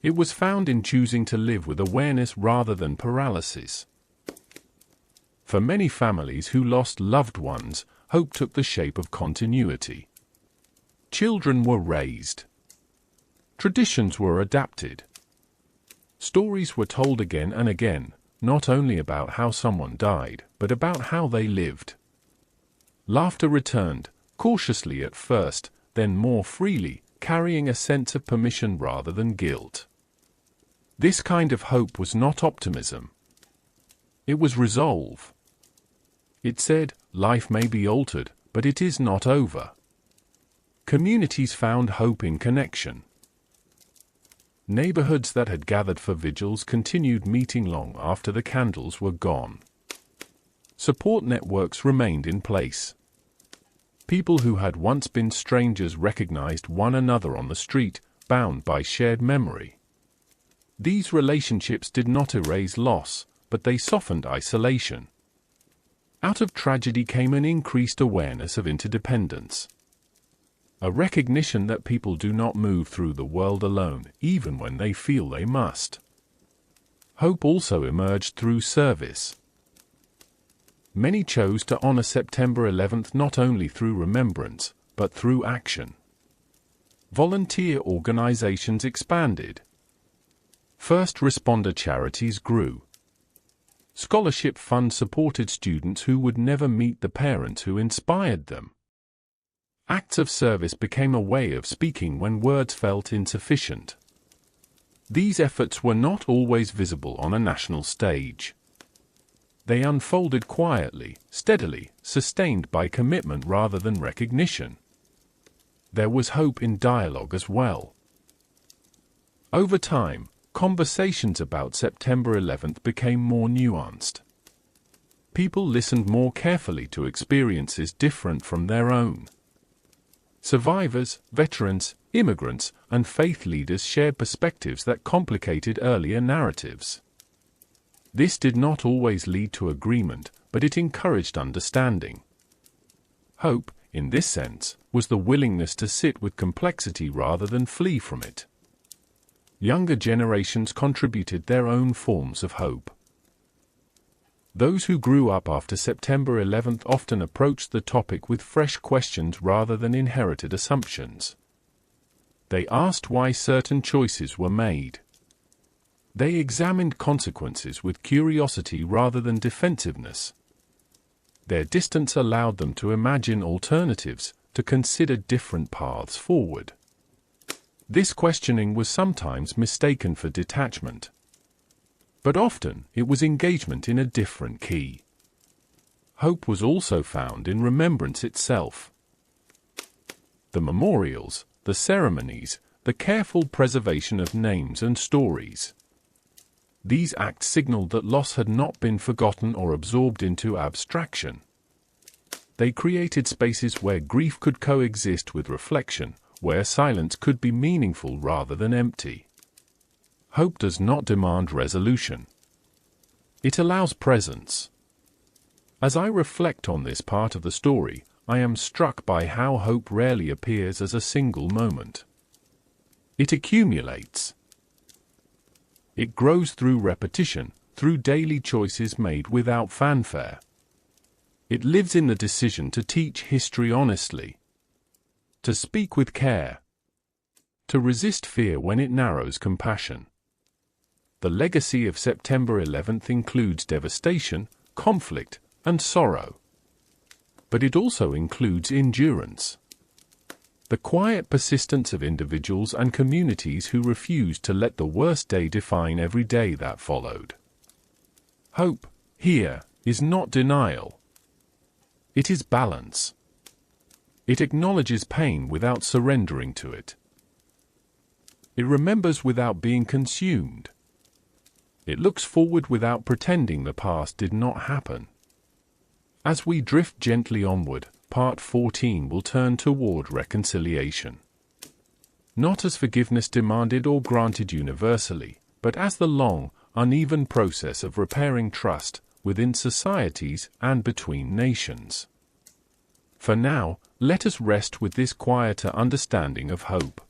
It was found in choosing to live with awareness rather than paralysis. For many families who lost loved ones, hope took the shape of continuity. Children were raised. Traditions were adapted. Stories were told again and again, not only about how someone died, but about how they lived. Laughter returned, cautiously at first, then more freely, carrying a sense of permission rather than guilt. This kind of hope was not optimism. It was resolve. It said, life may be altered, but it is not over. Communities found hope in connection. Neighborhoods that had gathered for vigils continued meeting long after the candles were gone. Support networks remained in place. People who had once been strangers recognized one another on the street, bound by shared memory. These relationships did not erase loss, but they softened isolation. Out of tragedy came an increased awareness of interdependence. A recognition that people do not move through the world alone, even when they feel they must. Hope also emerged through service. Many chose to honor September 11th not only through remembrance, but through action. Volunteer organizations expanded. First responder charities grew. Scholarship funds supported students who would never meet the parents who inspired them. Acts of service became a way of speaking when words felt insufficient. These efforts were not always visible on a national stage. They unfolded quietly, steadily, sustained by commitment rather than recognition. There was hope in dialogue as well. Over time, conversations about September 11th became more nuanced. People listened more carefully to experiences different from their own. Survivors, veterans, immigrants, and faith leaders shared perspectives that complicated earlier narratives. This did not always lead to agreement, but it encouraged understanding. Hope, in this sense, was the willingness to sit with complexity rather than flee from it. Younger generations contributed their own forms of hope. Those who grew up after September 11th often approached the topic with fresh questions rather than inherited assumptions. They asked why certain choices were made. They examined consequences with curiosity rather than defensiveness. Their distance allowed them to imagine alternatives, to consider different paths forward. This questioning was sometimes mistaken for detachment. But often it was engagement in a different key. Hope was also found in remembrance itself. The memorials, the ceremonies, the careful preservation of names and stories. These acts signaled that loss had not been forgotten or absorbed into abstraction. They created spaces where grief could coexist with reflection, where silence could be meaningful rather than empty. Hope does not demand resolution. It allows presence. As I reflect on this part of the story, I am struck by how hope rarely appears as a single moment. It accumulates. It grows through repetition, through daily choices made without fanfare. It lives in the decision to teach history honestly, to speak with care, to resist fear when it narrows compassion. The legacy of September 11th includes devastation, conflict, and sorrow. But it also includes endurance. The quiet persistence of individuals and communities who refused to let the worst day define every day that followed. Hope, here, is not denial. It is balance. It acknowledges pain without surrendering to it. It remembers without being consumed. It looks forward without pretending the past did not happen. As we drift gently onward, Part 14 will turn toward reconciliation. Not as forgiveness demanded or granted universally, but as the long, uneven process of repairing trust within societies and between nations. For now, let us rest with this quieter understanding of hope.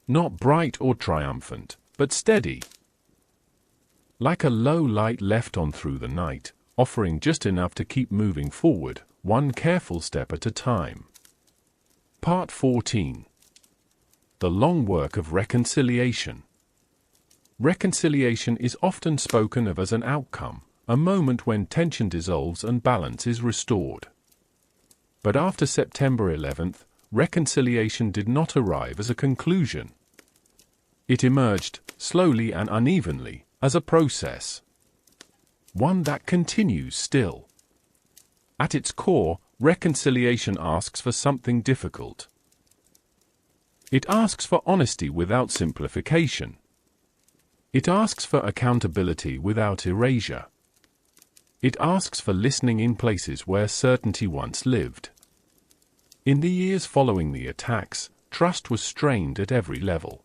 Not bright or triumphant, but steady. Like a low light left on through the night, offering just enough to keep moving forward, one careful step at a time. Part 14. The long work of reconciliation. Reconciliation is often spoken of as an outcome, a moment when tension dissolves and balance is restored. But after September 11th, reconciliation did not arrive as a conclusion. It emerged, slowly and unevenly, as a process. One that continues still. At its core, reconciliation asks for something difficult. It asks for honesty without simplification. It asks for accountability without erasure. It asks for listening in places where certainty once lived. In the years following the attacks, trust was strained at every level.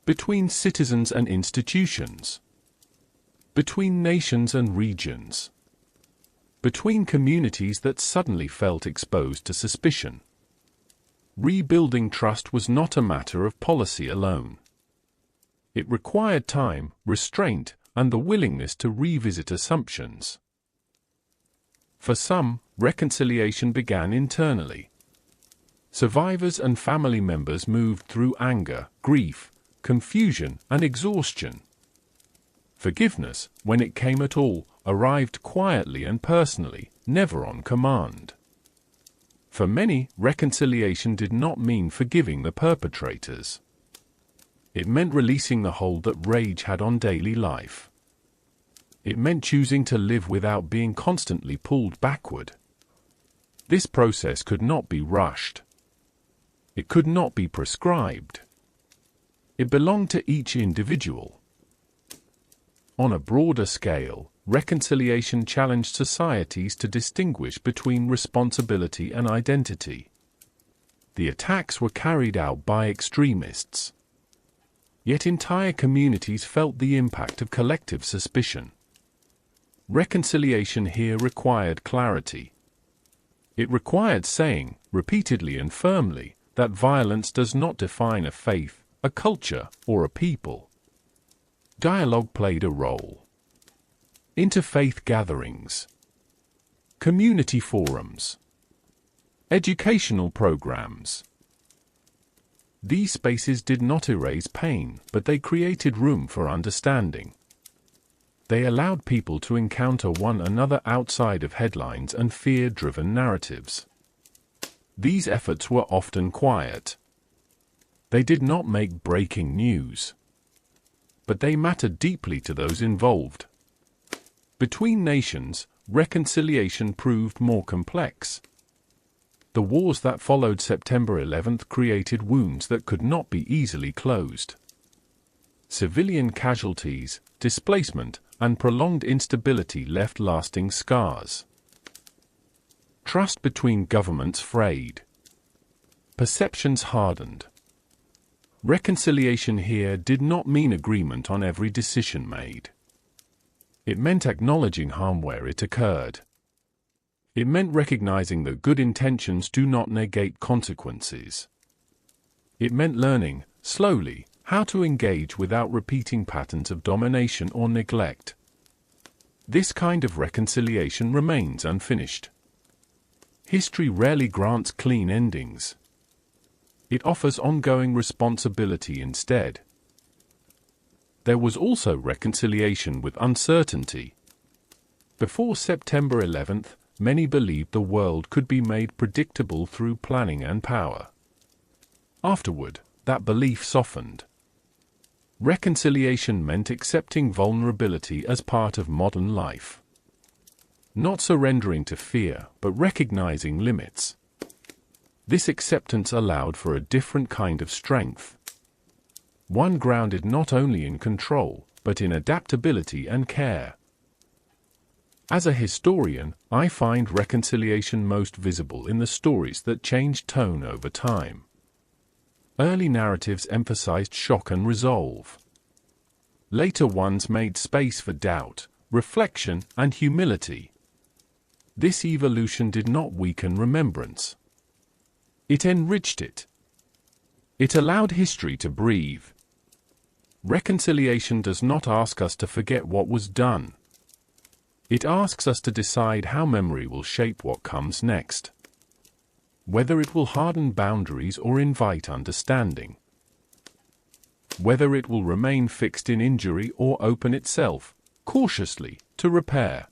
Between citizens and institutions. Between nations and regions. Between communities that suddenly felt exposed to suspicion. Rebuilding trust was not a matter of policy alone. It required time, restraint, and the willingness to revisit assumptions. For some, reconciliation began internally. Survivors and family members moved through anger, grief, confusion, and exhaustion. Forgiveness, when it came at all, arrived quietly and personally, never on command. For many, reconciliation did not mean forgiving the perpetrators. It meant releasing the hold that rage had on daily life. It meant choosing to live without being constantly pulled backward. This process could not be rushed. It could not be prescribed. It belonged to each individual. On a broader scale, reconciliation challenged societies to distinguish between responsibility and identity. The attacks were carried out by extremists. Yet entire communities felt the impact of collective suspicion. Reconciliation here required clarity. It required saying, repeatedly and firmly, that violence does not define a faith, a culture, or a people. Dialogue played a role. Interfaith gatherings. Community forums. Educational programs. These spaces did not erase pain, but they created room for understanding. They allowed people to encounter one another outside of headlines and fear-driven narratives. These efforts were often quiet. They did not make breaking news. But they mattered deeply to those involved. Between nations, reconciliation proved more complex. The wars that followed September 11th created wounds that could not be easily closed. Civilian casualties, displacement, and prolonged instability left lasting scars. Trust between governments frayed. Perceptions hardened. Reconciliation here did not mean agreement on every decision made. It meant acknowledging harm where it occurred. It meant recognizing that good intentions do not negate consequences. It meant learning, slowly, how to engage without repeating patterns of domination or neglect. This kind of reconciliation remains unfinished. History rarely grants clean endings. It offers ongoing responsibility instead. There was also reconciliation with uncertainty. Before September 11th, many believed the world could be made predictable through planning and power. Afterward, that belief softened. Reconciliation meant accepting vulnerability as part of modern life. Not surrendering to fear, but recognizing limits. This acceptance allowed for a different kind of strength. One grounded not only in control, but in adaptability and care. As a historian, I find reconciliation most visible in the stories that changed tone over time. Early narratives emphasized shock and resolve. Later ones made space for doubt, reflection, and humility. This evolution did not weaken remembrance. It enriched it. It allowed history to breathe. Reconciliation does not ask us to forget what was done. It asks us to decide how memory will shape what comes next. Whether it will harden boundaries or invite understanding. Whether it will remain fixed in injury or open itself, cautiously, to repair.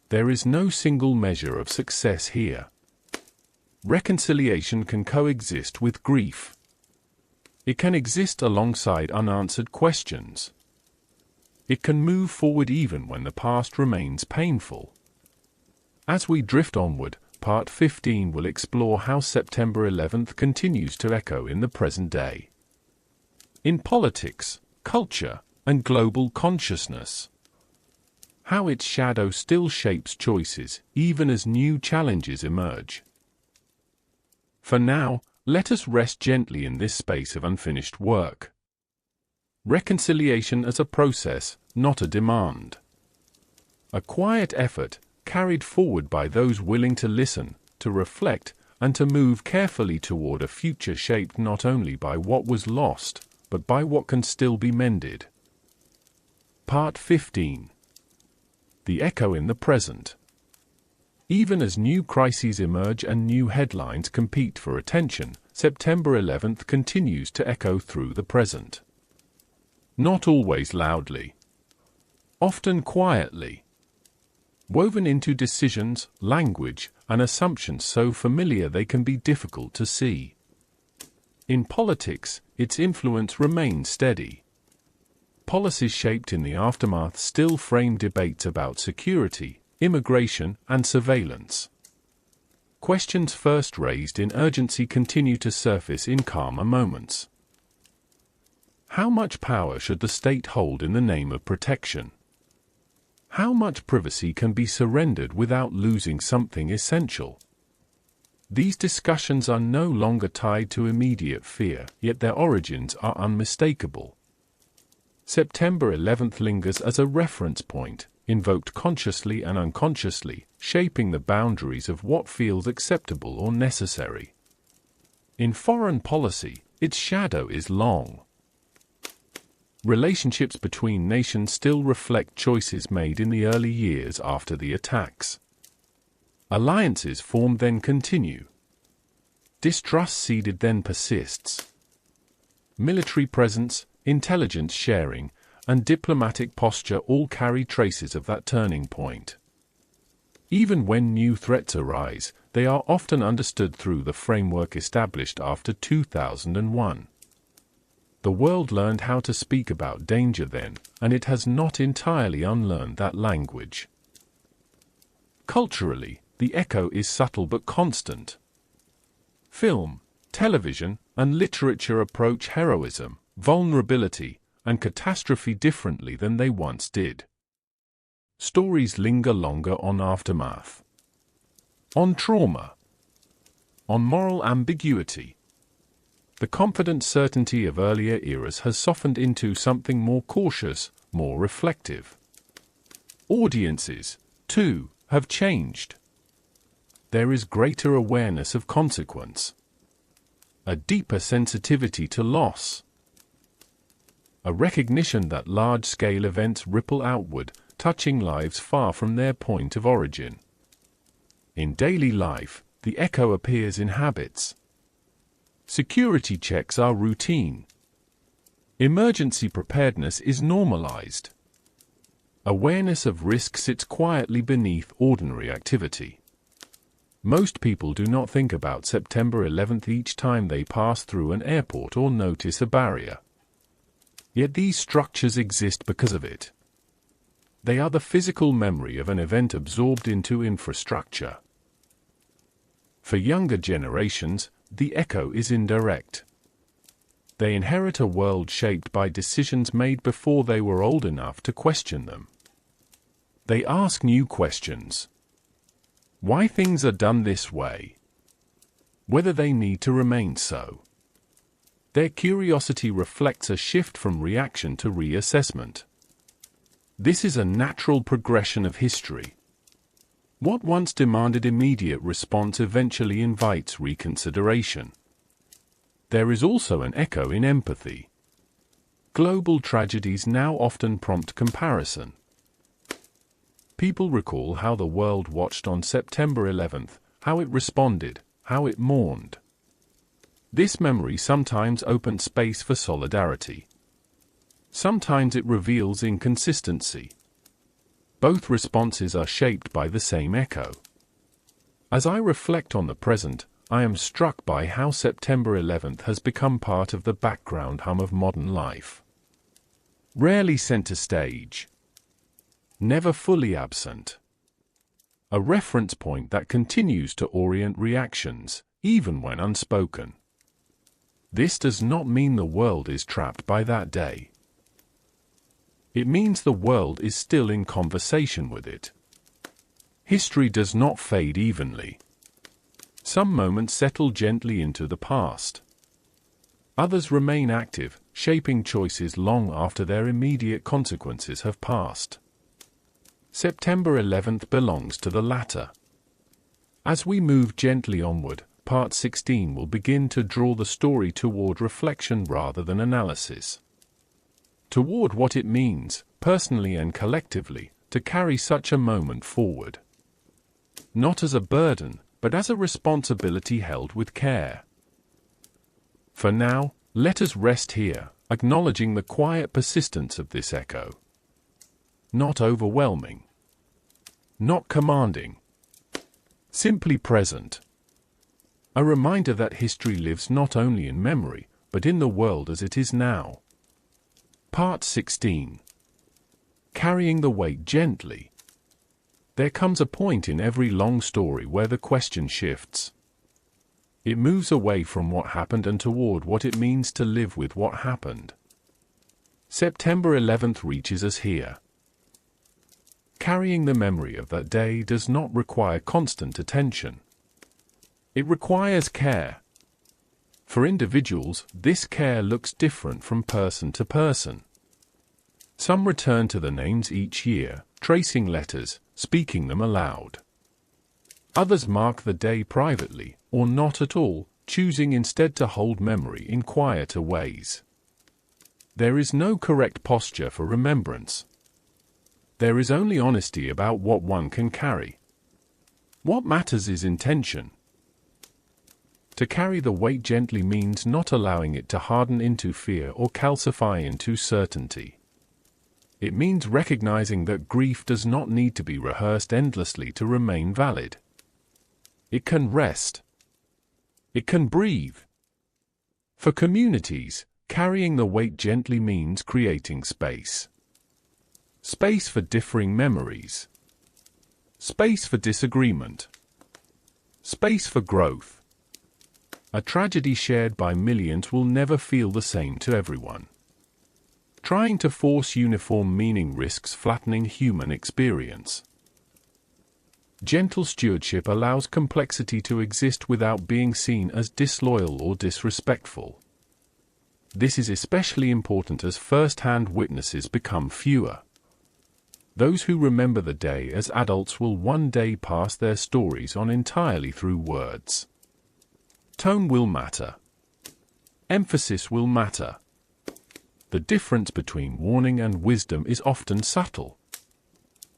There is no single measure of success here. Reconciliation can coexist with grief. It can exist alongside unanswered questions. It can move forward even when the past remains painful. As we drift onward, Part 15 will explore how September 11th continues to echo in the present day. In politics, culture, and global consciousness. How its shadow still shapes choices, even as new challenges emerge. For now, let us rest gently in this space of unfinished work. Reconciliation as a process, not a demand. A quiet effort, carried forward by those willing to listen, to reflect, and to move carefully toward a future shaped not only by what was lost, but by what can still be mended. Part 15. The echo in the present. Even as new crises emerge and new headlines compete for attention, September 11th continues to echo through the present. Not always loudly. Often quietly. Woven into decisions, language, and assumptions so familiar they can be difficult to see. In politics, its influence remains steady. Policies shaped in the aftermath still frame debates about security, immigration, and surveillance. Questions first raised in urgency continue to surface in calmer moments. How much power should the state hold in the name of protection? How much privacy can be surrendered without losing something essential? These discussions are no longer tied to immediate fear, yet their origins are unmistakable. September 11th lingers as a reference point, invoked consciously and unconsciously, shaping the boundaries of what feels acceptable or necessary. In foreign policy, its shadow is long. Relationships between nations still reflect choices made in the early years after the attacks. Alliances formed then continue. Distrust seeded then persists. Military presence, intelligence sharing, and diplomatic posture all carry traces of that turning point. Even when new threats arise, they are often understood through the framework established after 2001. The world learned how to speak about danger then, and it has not entirely unlearned that language. Culturally, the echo is subtle but constant. Film, television, and literature approach heroism, vulnerability, and catastrophe differently than they once did. Stories linger longer on aftermath, on trauma, on moral ambiguity. The confident certainty of earlier eras has softened into something more cautious, more reflective. Audiences, too, have changed. There is greater awareness of consequence. A deeper sensitivity to loss. A recognition that large-scale events ripple outward, touching lives far from their point of origin. In daily life, the echo appears in habits. Security checks are routine. Emergency preparedness is normalized. Awareness of risk sits quietly beneath ordinary activity. Most people do not think about September 11th each time they pass through an airport or notice a barrier. Yet these structures exist because of it. They are the physical memory of an event absorbed into infrastructure. For younger generations, the echo is indirect. They inherit a world shaped by decisions made before they were old enough to question them. They ask new questions. Why things are done this way? Whether they need to remain so. Their curiosity reflects a shift from reaction to reassessment. This is a natural progression of history. What once demanded immediate response eventually invites reconsideration. There is also an echo in empathy. Global tragedies now often prompt comparison. People recall how the world watched on September 11th, how it responded, how it mourned. This memory sometimes opens space for solidarity. Sometimes it reveals inconsistency. Both responses are shaped by the same echo. As I reflect on the present, I am struck by how September 11th has become part of the background hum of modern life. Rarely center stage. Never fully absent. a reference point that continues to orient reactions, even when unspoken. This does not mean the world is trapped by that day. It means the world is still in conversation with it. History does not fade evenly. Some moments settle gently into the past. Others remain active, shaping choices long after their immediate consequences have passed. September 11th belongs to the latter. As we move gently onward, Part 16 will begin to draw the story toward reflection rather than analysis. Toward what it means, personally and collectively, to carry such a moment forward. Not as a burden, but as a responsibility held with care. For now, let us rest here, acknowledging the quiet persistence of this echo. Not overwhelming. Not commanding. Simply present. A reminder that history lives not only in memory, but in the world as it is now. Part 16. Carrying the weight gently. There comes a point in every long story where the question shifts. It moves away from what happened and toward what it means to live with what happened. September 11th reaches us here. Carrying the memory of that day does not require constant attention. It requires care. For individuals, this care looks different from person to person. Some return to the names each year, tracing letters, speaking them aloud. Others mark the day privately, or not at all, choosing instead to hold memory in quieter ways. There is no correct posture for remembrance. There is only honesty about what one can carry. What matters is intention. To carry the weight gently means not allowing it to harden into fear or calcify into certainty. It means recognizing that grief does not need to be rehearsed endlessly to remain valid. It can rest. It can breathe. For communities, carrying the weight gently means creating space. Space for differing memories. Space for disagreement. Space for growth. A tragedy shared by millions will never feel the same to everyone. Trying to force uniform meaning risks flattening human experience. Gentle stewardship allows complexity to exist without being seen as disloyal or disrespectful. This is especially important as first-hand witnesses become fewer. Those who remember the day as adults will one day pass their stories on entirely through words. Tone will matter. Emphasis will matter. The difference between warning and wisdom is often subtle.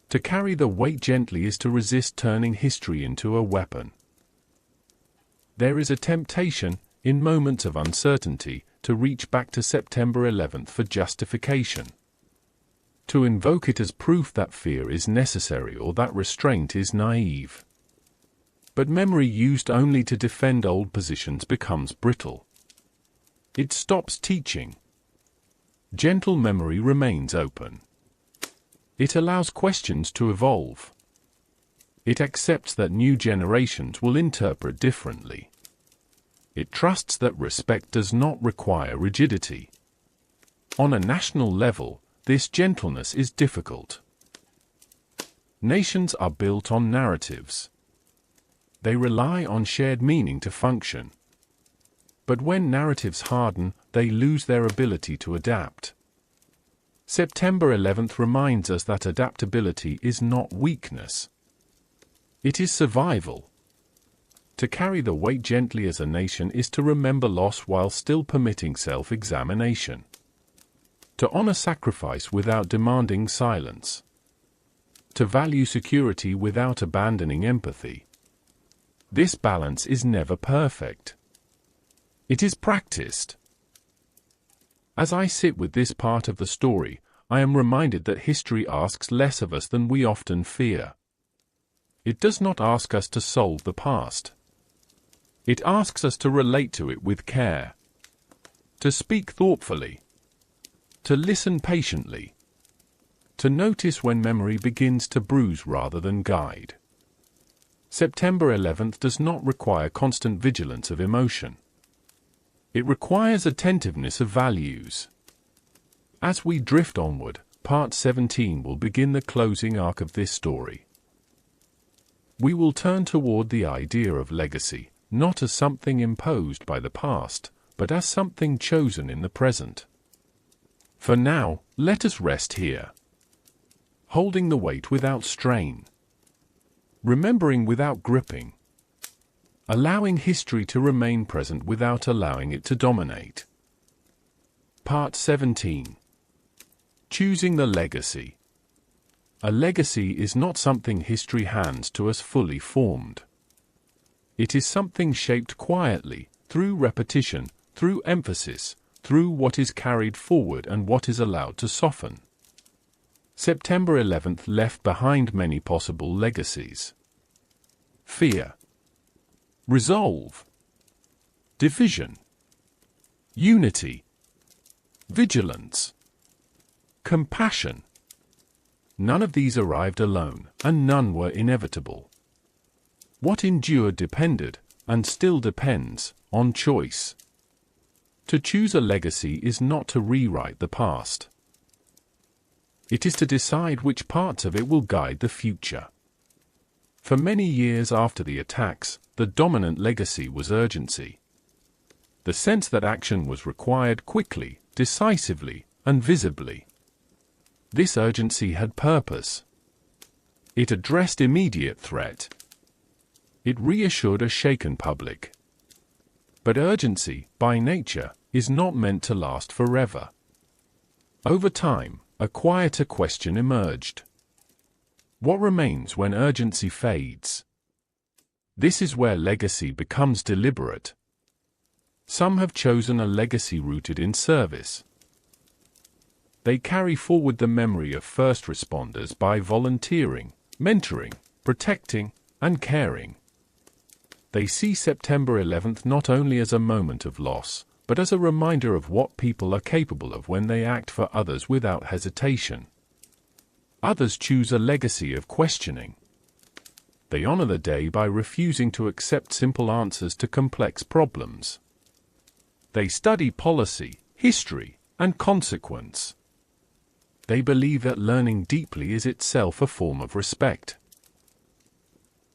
To carry the weight gently is to resist turning history into a weapon. There is a temptation, in moments of uncertainty, to reach back to September 11th for justification. To invoke it as proof that fear is necessary or that restraint is naive. But memory used only to defend old positions becomes brittle. It stops teaching. Gentle memory remains open. It allows questions to evolve. It accepts that new generations will interpret differently. It trusts that respect does not require rigidity. On a national level, this gentleness is difficult. Nations are built on narratives. They rely on shared meaning to function. But when narratives harden, they lose their ability to adapt. September 11th reminds us that adaptability is not weakness. It is survival. To carry the weight gently as a nation is to remember loss while still permitting self-examination. To honor sacrifice without demanding silence. To value security without abandoning empathy. This balance is never perfect. It is practiced. As I sit with this part of the story, I am reminded that history asks less of us than we often fear. It does not ask us to solve the past. It asks us to relate to it with care. To speak thoughtfully. To listen patiently. To notice when memory begins to bruise rather than guide. September 11th does not require constant vigilance of emotion. It requires attentiveness of values. As we drift onward, Part 17 will begin the closing arc of this story. We will turn toward the idea of legacy, not as something imposed by the past, but as something chosen in the present. For now, let us rest here, holding the weight without strain, remembering without gripping, allowing history to remain present without allowing it to dominate. Part 17. Choosing the legacy. A legacy is not something history hands to us fully formed. It is something shaped quietly, through repetition, through emphasis, through what is carried forward and what is allowed to soften. September 11th left behind many possible legacies. Fear, resolve, division, unity, vigilance, compassion. None of these arrived alone, and none were inevitable. What endured depended, and still depends, on choice. To choose a legacy is not to rewrite the past. It is to decide which parts of it will guide the future. For many years after the attacks, the dominant legacy was urgency. The sense that action was required quickly, decisively, and visibly. This urgency had purpose. It addressed immediate threat. It reassured a shaken public. But urgency, by nature, is not meant to last forever. Over time, a quieter question emerged. What remains when urgency fades? This is where legacy becomes deliberate. Some have chosen a legacy rooted in service. They carry forward the memory of first responders by volunteering, mentoring, protecting, and caring. They see September 11th not only as a moment of loss, but as a reminder of what people are capable of when they act for others without hesitation. Others choose a legacy of questioning. They honor the day by refusing to accept simple answers to complex problems. They study policy, history, and consequence. They believe that learning deeply is itself a form of respect.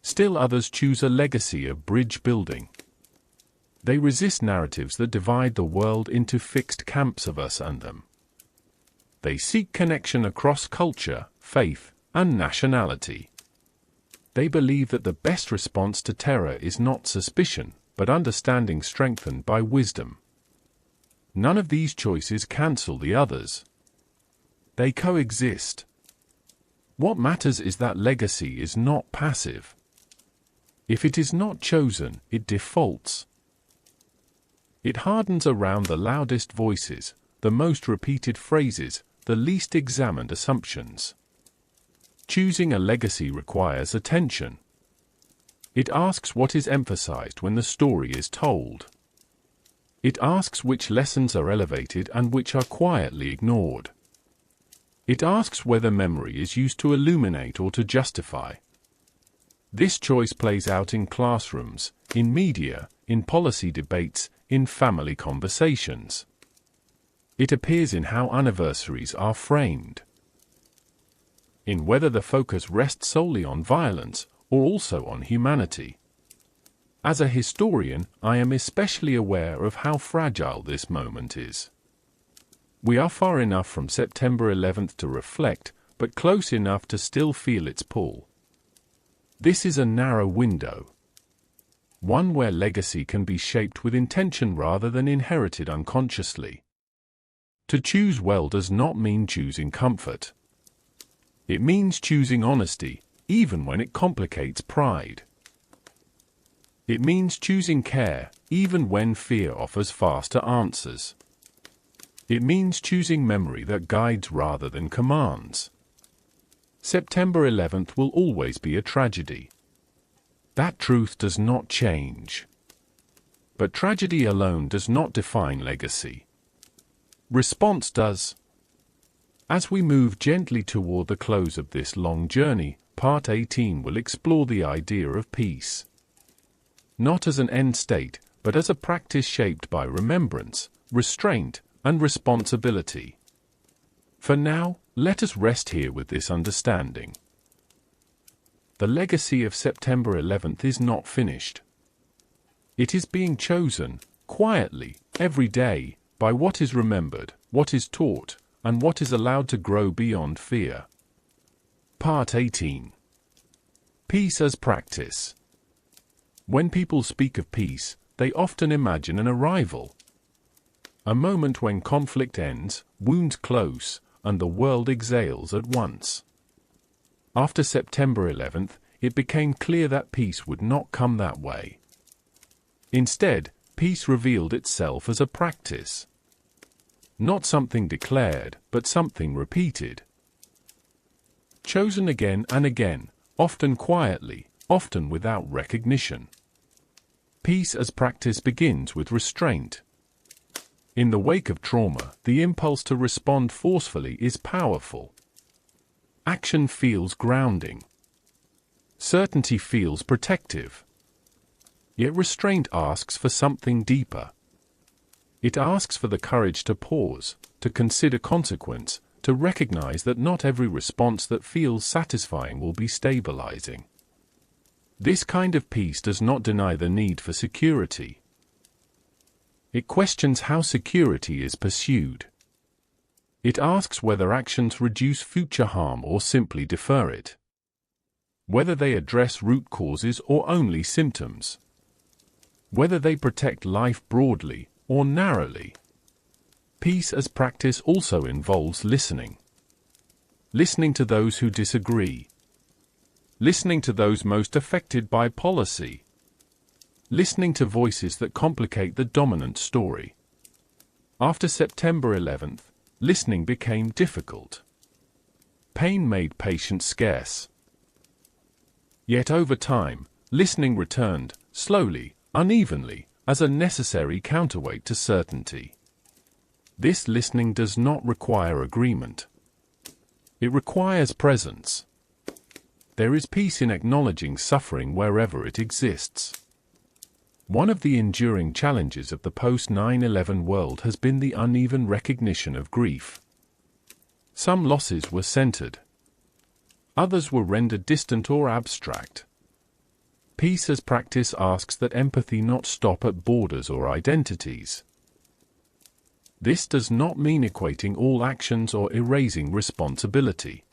Still others choose a legacy of bridge building. They resist narratives that divide the world into fixed camps of us and them. They seek connection across culture, faith, and nationality. They believe that the best response to terror is not suspicion, but understanding strengthened by wisdom. None of these choices cancel the others. They coexist. What matters is that legacy is not passive. If it is not chosen, it defaults. It hardens around the loudest voices, the most repeated phrases, the least examined assumptions. Choosing a legacy requires attention. It asks what is emphasized when the story is told. It asks which lessons are elevated and which are quietly ignored. It asks whether memory is used to illuminate or to justify. This choice plays out in classrooms, in media, in policy debates, in family conversations. It appears in how anniversaries are framed, in whether the focus rests solely on violence or also on humanity. As a historian, I am especially aware of how fragile this moment is. We are far enough from September 11th to reflect, but close enough to still feel its pull. This is a narrow window. One where legacy can be shaped with intention rather than inherited unconsciously. To choose well does not mean choosing comfort. It means choosing honesty, even when it complicates pride. It means choosing care, even when fear offers faster answers. It means choosing memory that guides rather than commands. September 11th will always be a tragedy. That truth does not change. But tragedy alone does not define legacy. Response does. As we move gently toward the close of this long journey, Part 18 will explore the idea of peace. Not as an end state, but as a practice shaped by remembrance, restraint, and responsibility. For now, let us rest here with this understanding. The legacy of September 11th is not finished. It is being chosen, quietly, every day, by what is remembered, what is taught, and what is allowed to grow beyond fear. Part 18. Peace as practice. When people speak of peace, they often imagine an arrival. A moment when conflict ends, wounds close, and the world exhales at once. After September 11th, it became clear that peace would not come that way. Instead, peace revealed itself as a practice. Not something declared, but something repeated. Chosen again and again, often quietly, often without recognition. Peace as practice begins with restraint. In the wake of trauma, the impulse to respond forcefully is powerful. Action feels grounding. Certainty feels protective. Yet restraint asks for something deeper. It asks for the courage to pause, to consider consequence, to recognize that not every response that feels satisfying will be stabilizing. This kind of peace does not deny the need for security. It questions how security is pursued. It asks whether actions reduce future harm or simply defer it. Whether they address root causes or only symptoms. Whether they protect life broadly or narrowly. Peace as practice also involves listening. Listening to those who disagree. Listening to those most affected by policy. Listening to voices that complicate the dominant story. After September 11th, listening became difficult. Pain made patience scarce. Yet over time, listening returned, slowly, unevenly, as a necessary counterweight to certainty. This listening does not require agreement. It requires presence. There is peace in acknowledging suffering wherever it exists. One of the enduring challenges of the post-9/11 world has been the uneven recognition of grief. Some losses were centered. Others were rendered distant or abstract. Peace as practice asks that empathy not stop at borders or identities. This does not mean equating all actions or erasing responsibility.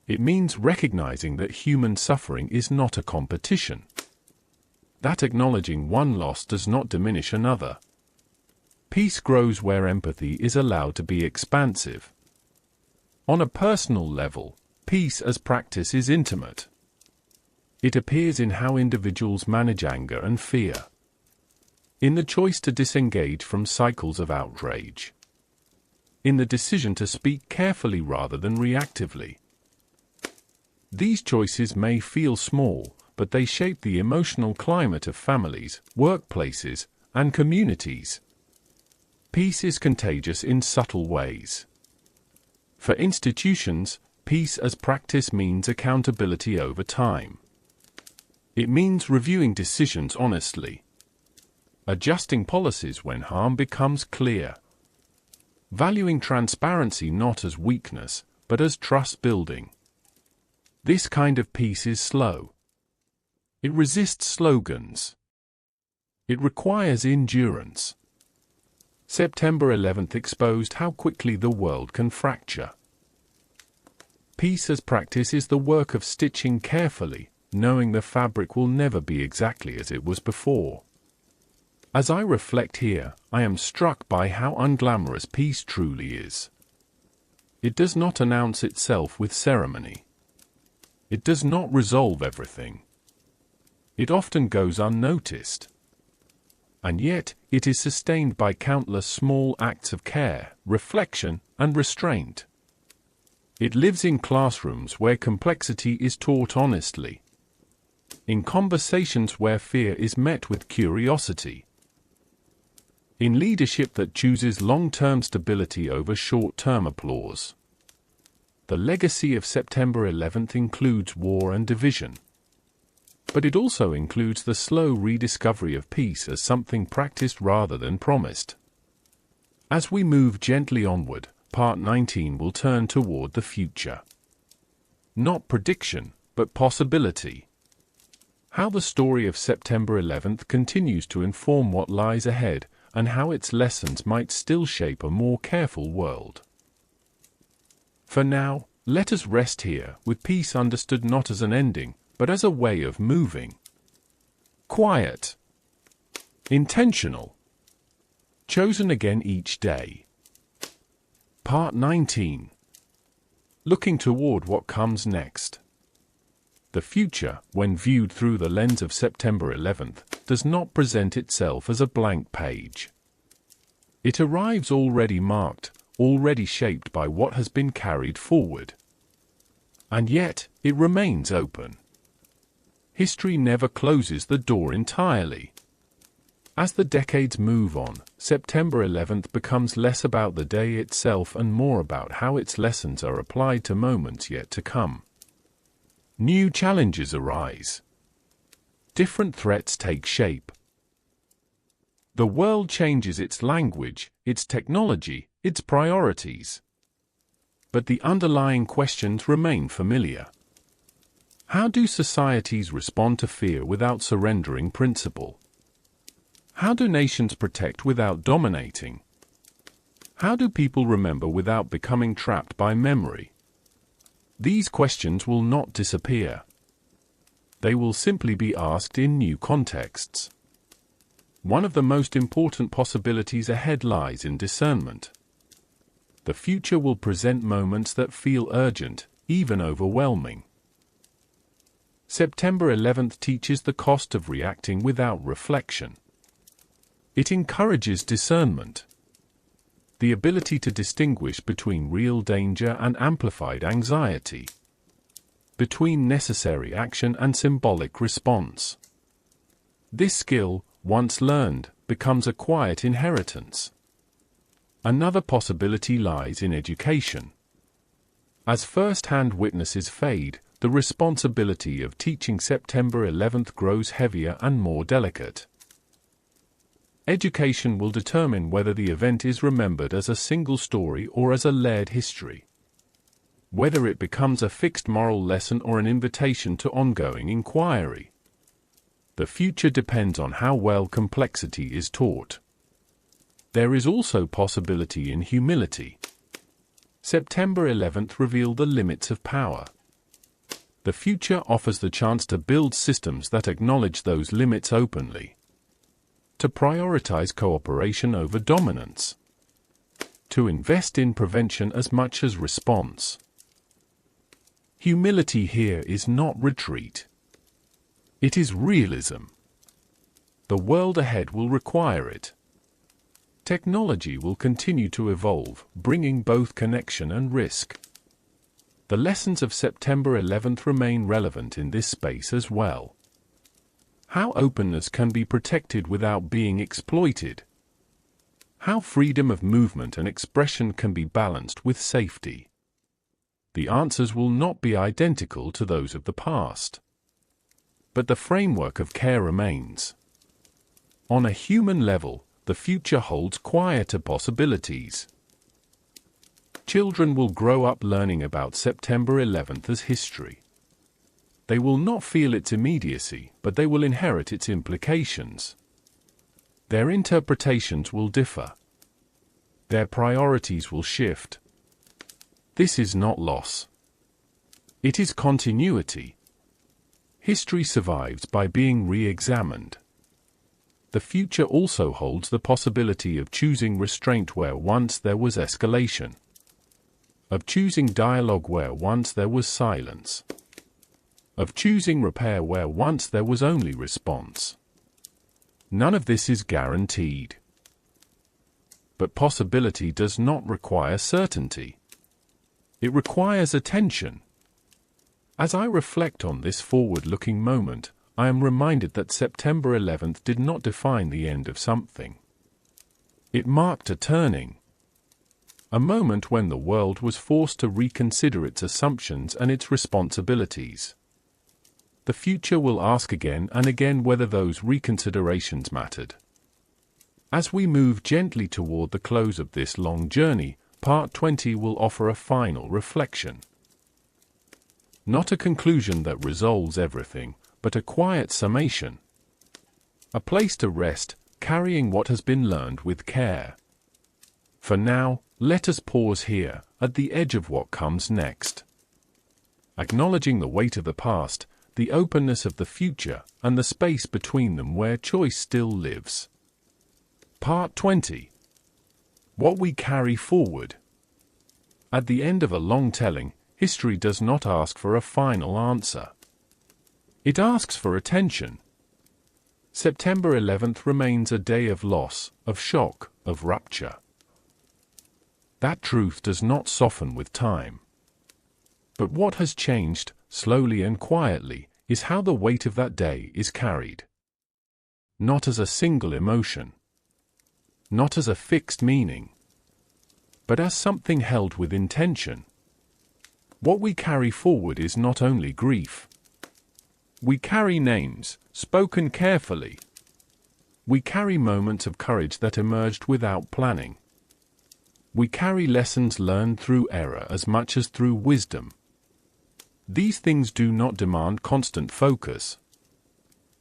It means recognizing that human suffering is not a competition. That acknowledging one loss does not diminish another. Peace grows where empathy is allowed to be expansive. On a personal level, peace as practice is intimate. It appears in how individuals manage anger and fear. In the choice to disengage from cycles of outrage. In the decision to speak carefully rather than reactively. These choices may feel small, but they shape the emotional climate of families, workplaces, and communities. Peace is contagious in subtle ways. For institutions, peace as practice means accountability over time. It means reviewing decisions honestly. Adjusting policies when harm becomes clear. Valuing transparency not as weakness, but as trust building. This kind of peace is slow. It resists slogans. It requires endurance. September 11th exposed how quickly the world can fracture. Peace as practice is the work of stitching carefully, knowing the fabric will never be exactly as it was before. As I reflect here, I am struck by how unglamorous peace truly is. It does not announce itself with ceremony. It does not resolve everything. It often goes unnoticed. And yet, it is sustained by countless small acts of care, reflection, and restraint. It lives in classrooms where complexity is taught honestly. In conversations where fear is met with curiosity. In leadership that chooses long-term stability over short-term applause. The legacy of September 11th includes war and division. But it also includes the slow rediscovery of peace as something practiced rather than promised. As we move gently onward, Part 19 will turn toward the future. Not prediction, but possibility. How the story of September 11th continues to inform what lies ahead, and how its lessons might still shape a more careful world. For now, let us rest here, with peace understood not as an ending, but as a way of moving. Quiet. Intentional. Chosen again each day. Part 19. Looking toward what comes next. The future, when viewed through the lens of September 11th, does not present itself as a blank page. It arrives already marked, already shaped by what has been carried forward. And yet, it remains open. History never closes the door entirely. As the decades move on, September 11th becomes less about the day itself and more about how its lessons are applied to moments yet to come. New challenges arise. Different threats take shape. The world changes its language, its technology, its priorities. But the underlying questions remain familiar. How do societies respond to fear without surrendering principle? How do nations protect without dominating? How do people remember without becoming trapped by memory? These questions will not disappear. They will simply be asked in new contexts. One of the most important possibilities ahead lies in discernment. The future will present moments that feel urgent, even overwhelming. September 11th teaches the cost of reacting without reflection. It encourages discernment. The ability to distinguish between real danger and amplified anxiety. Between necessary action and symbolic response. This skill, once learned, becomes a quiet inheritance. Another possibility lies in education. As first-hand witnesses fade, the responsibility of teaching September 11th grows heavier and more delicate. Education will determine whether the event is remembered as a single story or as a layered history. Whether it becomes a fixed moral lesson or an invitation to ongoing inquiry. The future depends on how well complexity is taught. There is also possibility in humility. September 11th revealed the limits of power. The future offers the chance to build systems that acknowledge those limits openly. To prioritize cooperation over dominance. To invest in prevention as much as response. Humility here is not retreat. It is realism. The world ahead will require it. Technology will continue to evolve, bringing both connection and risk. The lessons of September 11th remain relevant in this space as well. How openness can be protected without being exploited. How freedom of movement and expression can be balanced with safety. The answers will not be identical to those of the past. But the framework of care remains. On a human level, the future holds quieter possibilities. Children will grow up learning about September 11th as history. They will not feel its immediacy, but they will inherit its implications. Their interpretations will differ. Their priorities will shift. This is not loss. It is continuity. History survives by being re-examined. The future also holds the possibility of choosing restraint where once there was escalation. Of choosing dialogue where once there was silence. Of choosing repair where once there was only response. None of this is guaranteed. But possibility does not require certainty. It requires attention. As I reflect on this forward-looking moment, I am reminded that September 11th did not define the end of something. It marked a turning. a moment when the world was forced to reconsider its assumptions and its responsibilities. The future will ask again and again whether those reconsiderations mattered. As we move gently toward the close of this long journey, Part 20 will offer a final reflection. Not a conclusion that resolves everything, but a quiet summation. A place to rest, carrying what has been learned with care. For now, let us pause here, at the edge of what comes next. Acknowledging the weight of the past, the openness of the future, and the space between them where choice still lives. Part 20. What we carry forward. At the end of a long telling, history does not ask for a final answer. It asks for attention. September 11th remains a day of loss, of shock, of rupture. That truth does not soften with time. But what has changed, slowly and quietly, is how the weight of that day is carried. Not as a single emotion. Not as a fixed meaning. But as something held with intention. What we carry forward is not only grief. We carry names, spoken carefully. We carry moments of courage that emerged without planning. We carry lessons learned through error as much as through wisdom. These things do not demand constant focus.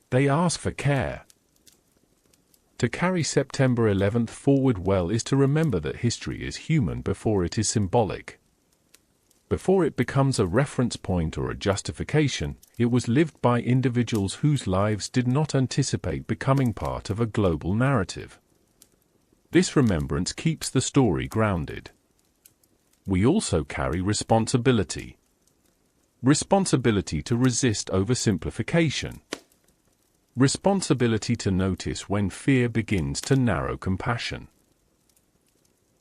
They ask for care. To carry September 11th forward well is to remember that history is human before it is symbolic. Before it becomes a reference point or a justification, it was lived by individuals whose lives did not anticipate becoming part of a global narrative. This remembrance keeps the story grounded. We also carry responsibility. Responsibility to resist oversimplification. Responsibility to notice when fear begins to narrow compassion.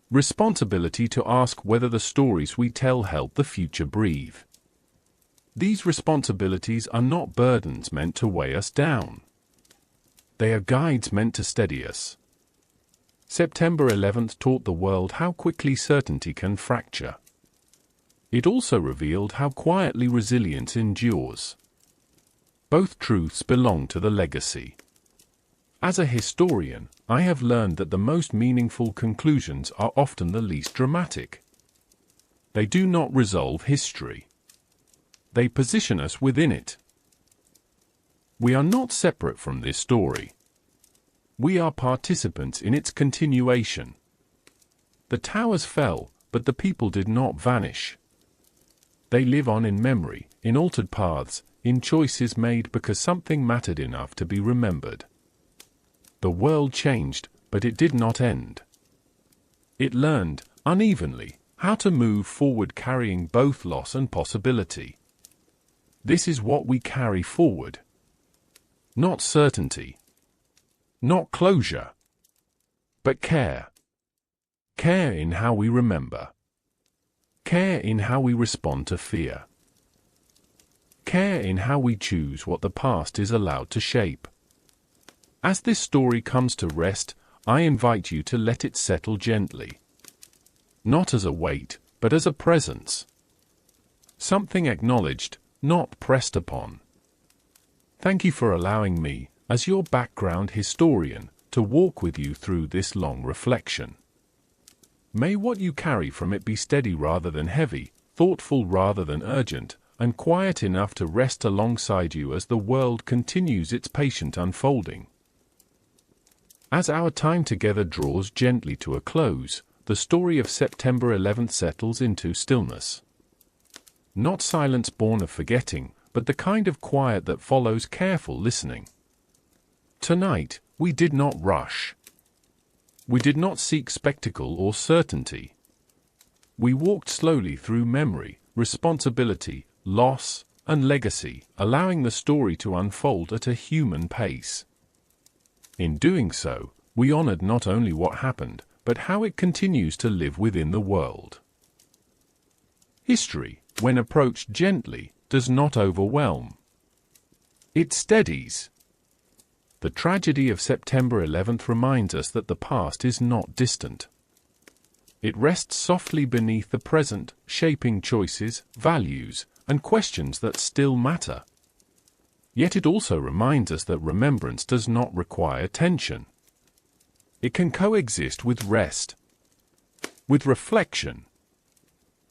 Responsibility to ask whether the stories we tell help the future breathe. These responsibilities are not burdens meant to weigh us down. They are guides meant to steady us. September 11th taught the world how quickly certainty can fracture. It also revealed how quietly resilience endures. Both truths belong to the legacy. As a historian, I have learned that the most meaningful conclusions are often the least dramatic. They do not resolve history. They position us within it. We are not separate from this story. We are participants in its continuation. The towers fell, but the people did not vanish. They live on in memory, in altered paths, in choices made because something mattered enough to be remembered. The world changed, but it did not end. It learned, unevenly, how to move forward carrying both loss and possibility. This is what we carry forward. Not certainty. Not closure. But care. Care in how we remember. Care in how we respond to fear. Care in how we choose what the past is allowed to shape. As this story comes to rest, I invite you to let it settle gently. Not as a weight, but as a presence. Something acknowledged, not pressed upon. Thank you for allowing me, as your background historian, to walk with you through this long reflection. May what you carry from it be steady rather than heavy, thoughtful rather than urgent, and quiet enough to rest alongside you as the world continues its patient unfolding. As our time together draws gently to a close, the story of September 11th settles into stillness. Not silence born of forgetting, but the kind of quiet that follows careful listening. Tonight, we did not rush. We did not seek spectacle or certainty. We walked slowly through memory, responsibility, loss, and legacy, allowing the story to unfold at a human pace. In doing so, we honored not only what happened, but how it continues to live within the world. History, when approached gently, does not overwhelm. It steadies. The tragedy of September 11th reminds us that the past is not distant. It rests softly beneath the present, shaping choices, values, and questions that still matter. Yet it also reminds us that remembrance does not require tension. It can coexist with rest, with reflection,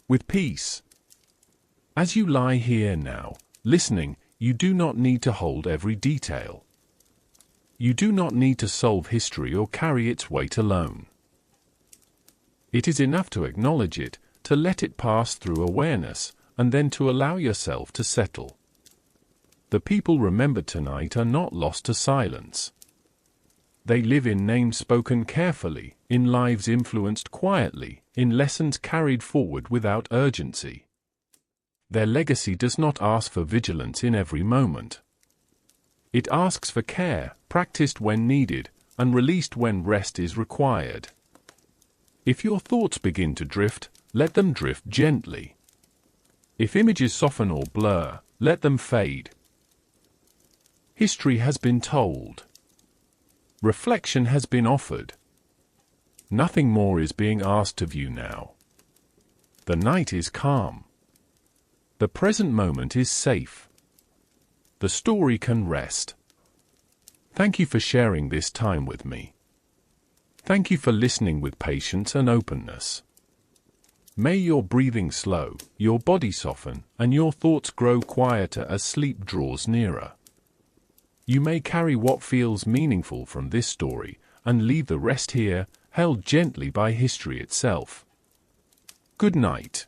with peace. As you lie here now, listening, you do not need to hold every detail. You do not need to solve history or carry its weight alone. It is enough to acknowledge it, to let it pass through awareness, and then to allow yourself to settle. The people remembered tonight are not lost to silence. They live in names spoken carefully, in lives influenced quietly, in lessons carried forward without urgency. Their legacy does not ask for vigilance in every moment. It asks for care, practiced when needed, and released when rest is required. If your thoughts begin to drift, let them drift gently. If images soften or blur, let them fade. History has been told. Reflection has been offered. Nothing more is being asked of you now. The night is calm. The present moment is safe. The story can rest. Thank you for sharing this time with me. Thank you for listening with patience and openness. May your breathing slow, your body soften, and your thoughts grow quieter as sleep draws nearer. You may carry what feels meaningful from this story and leave the rest here, held gently by history itself. Good night.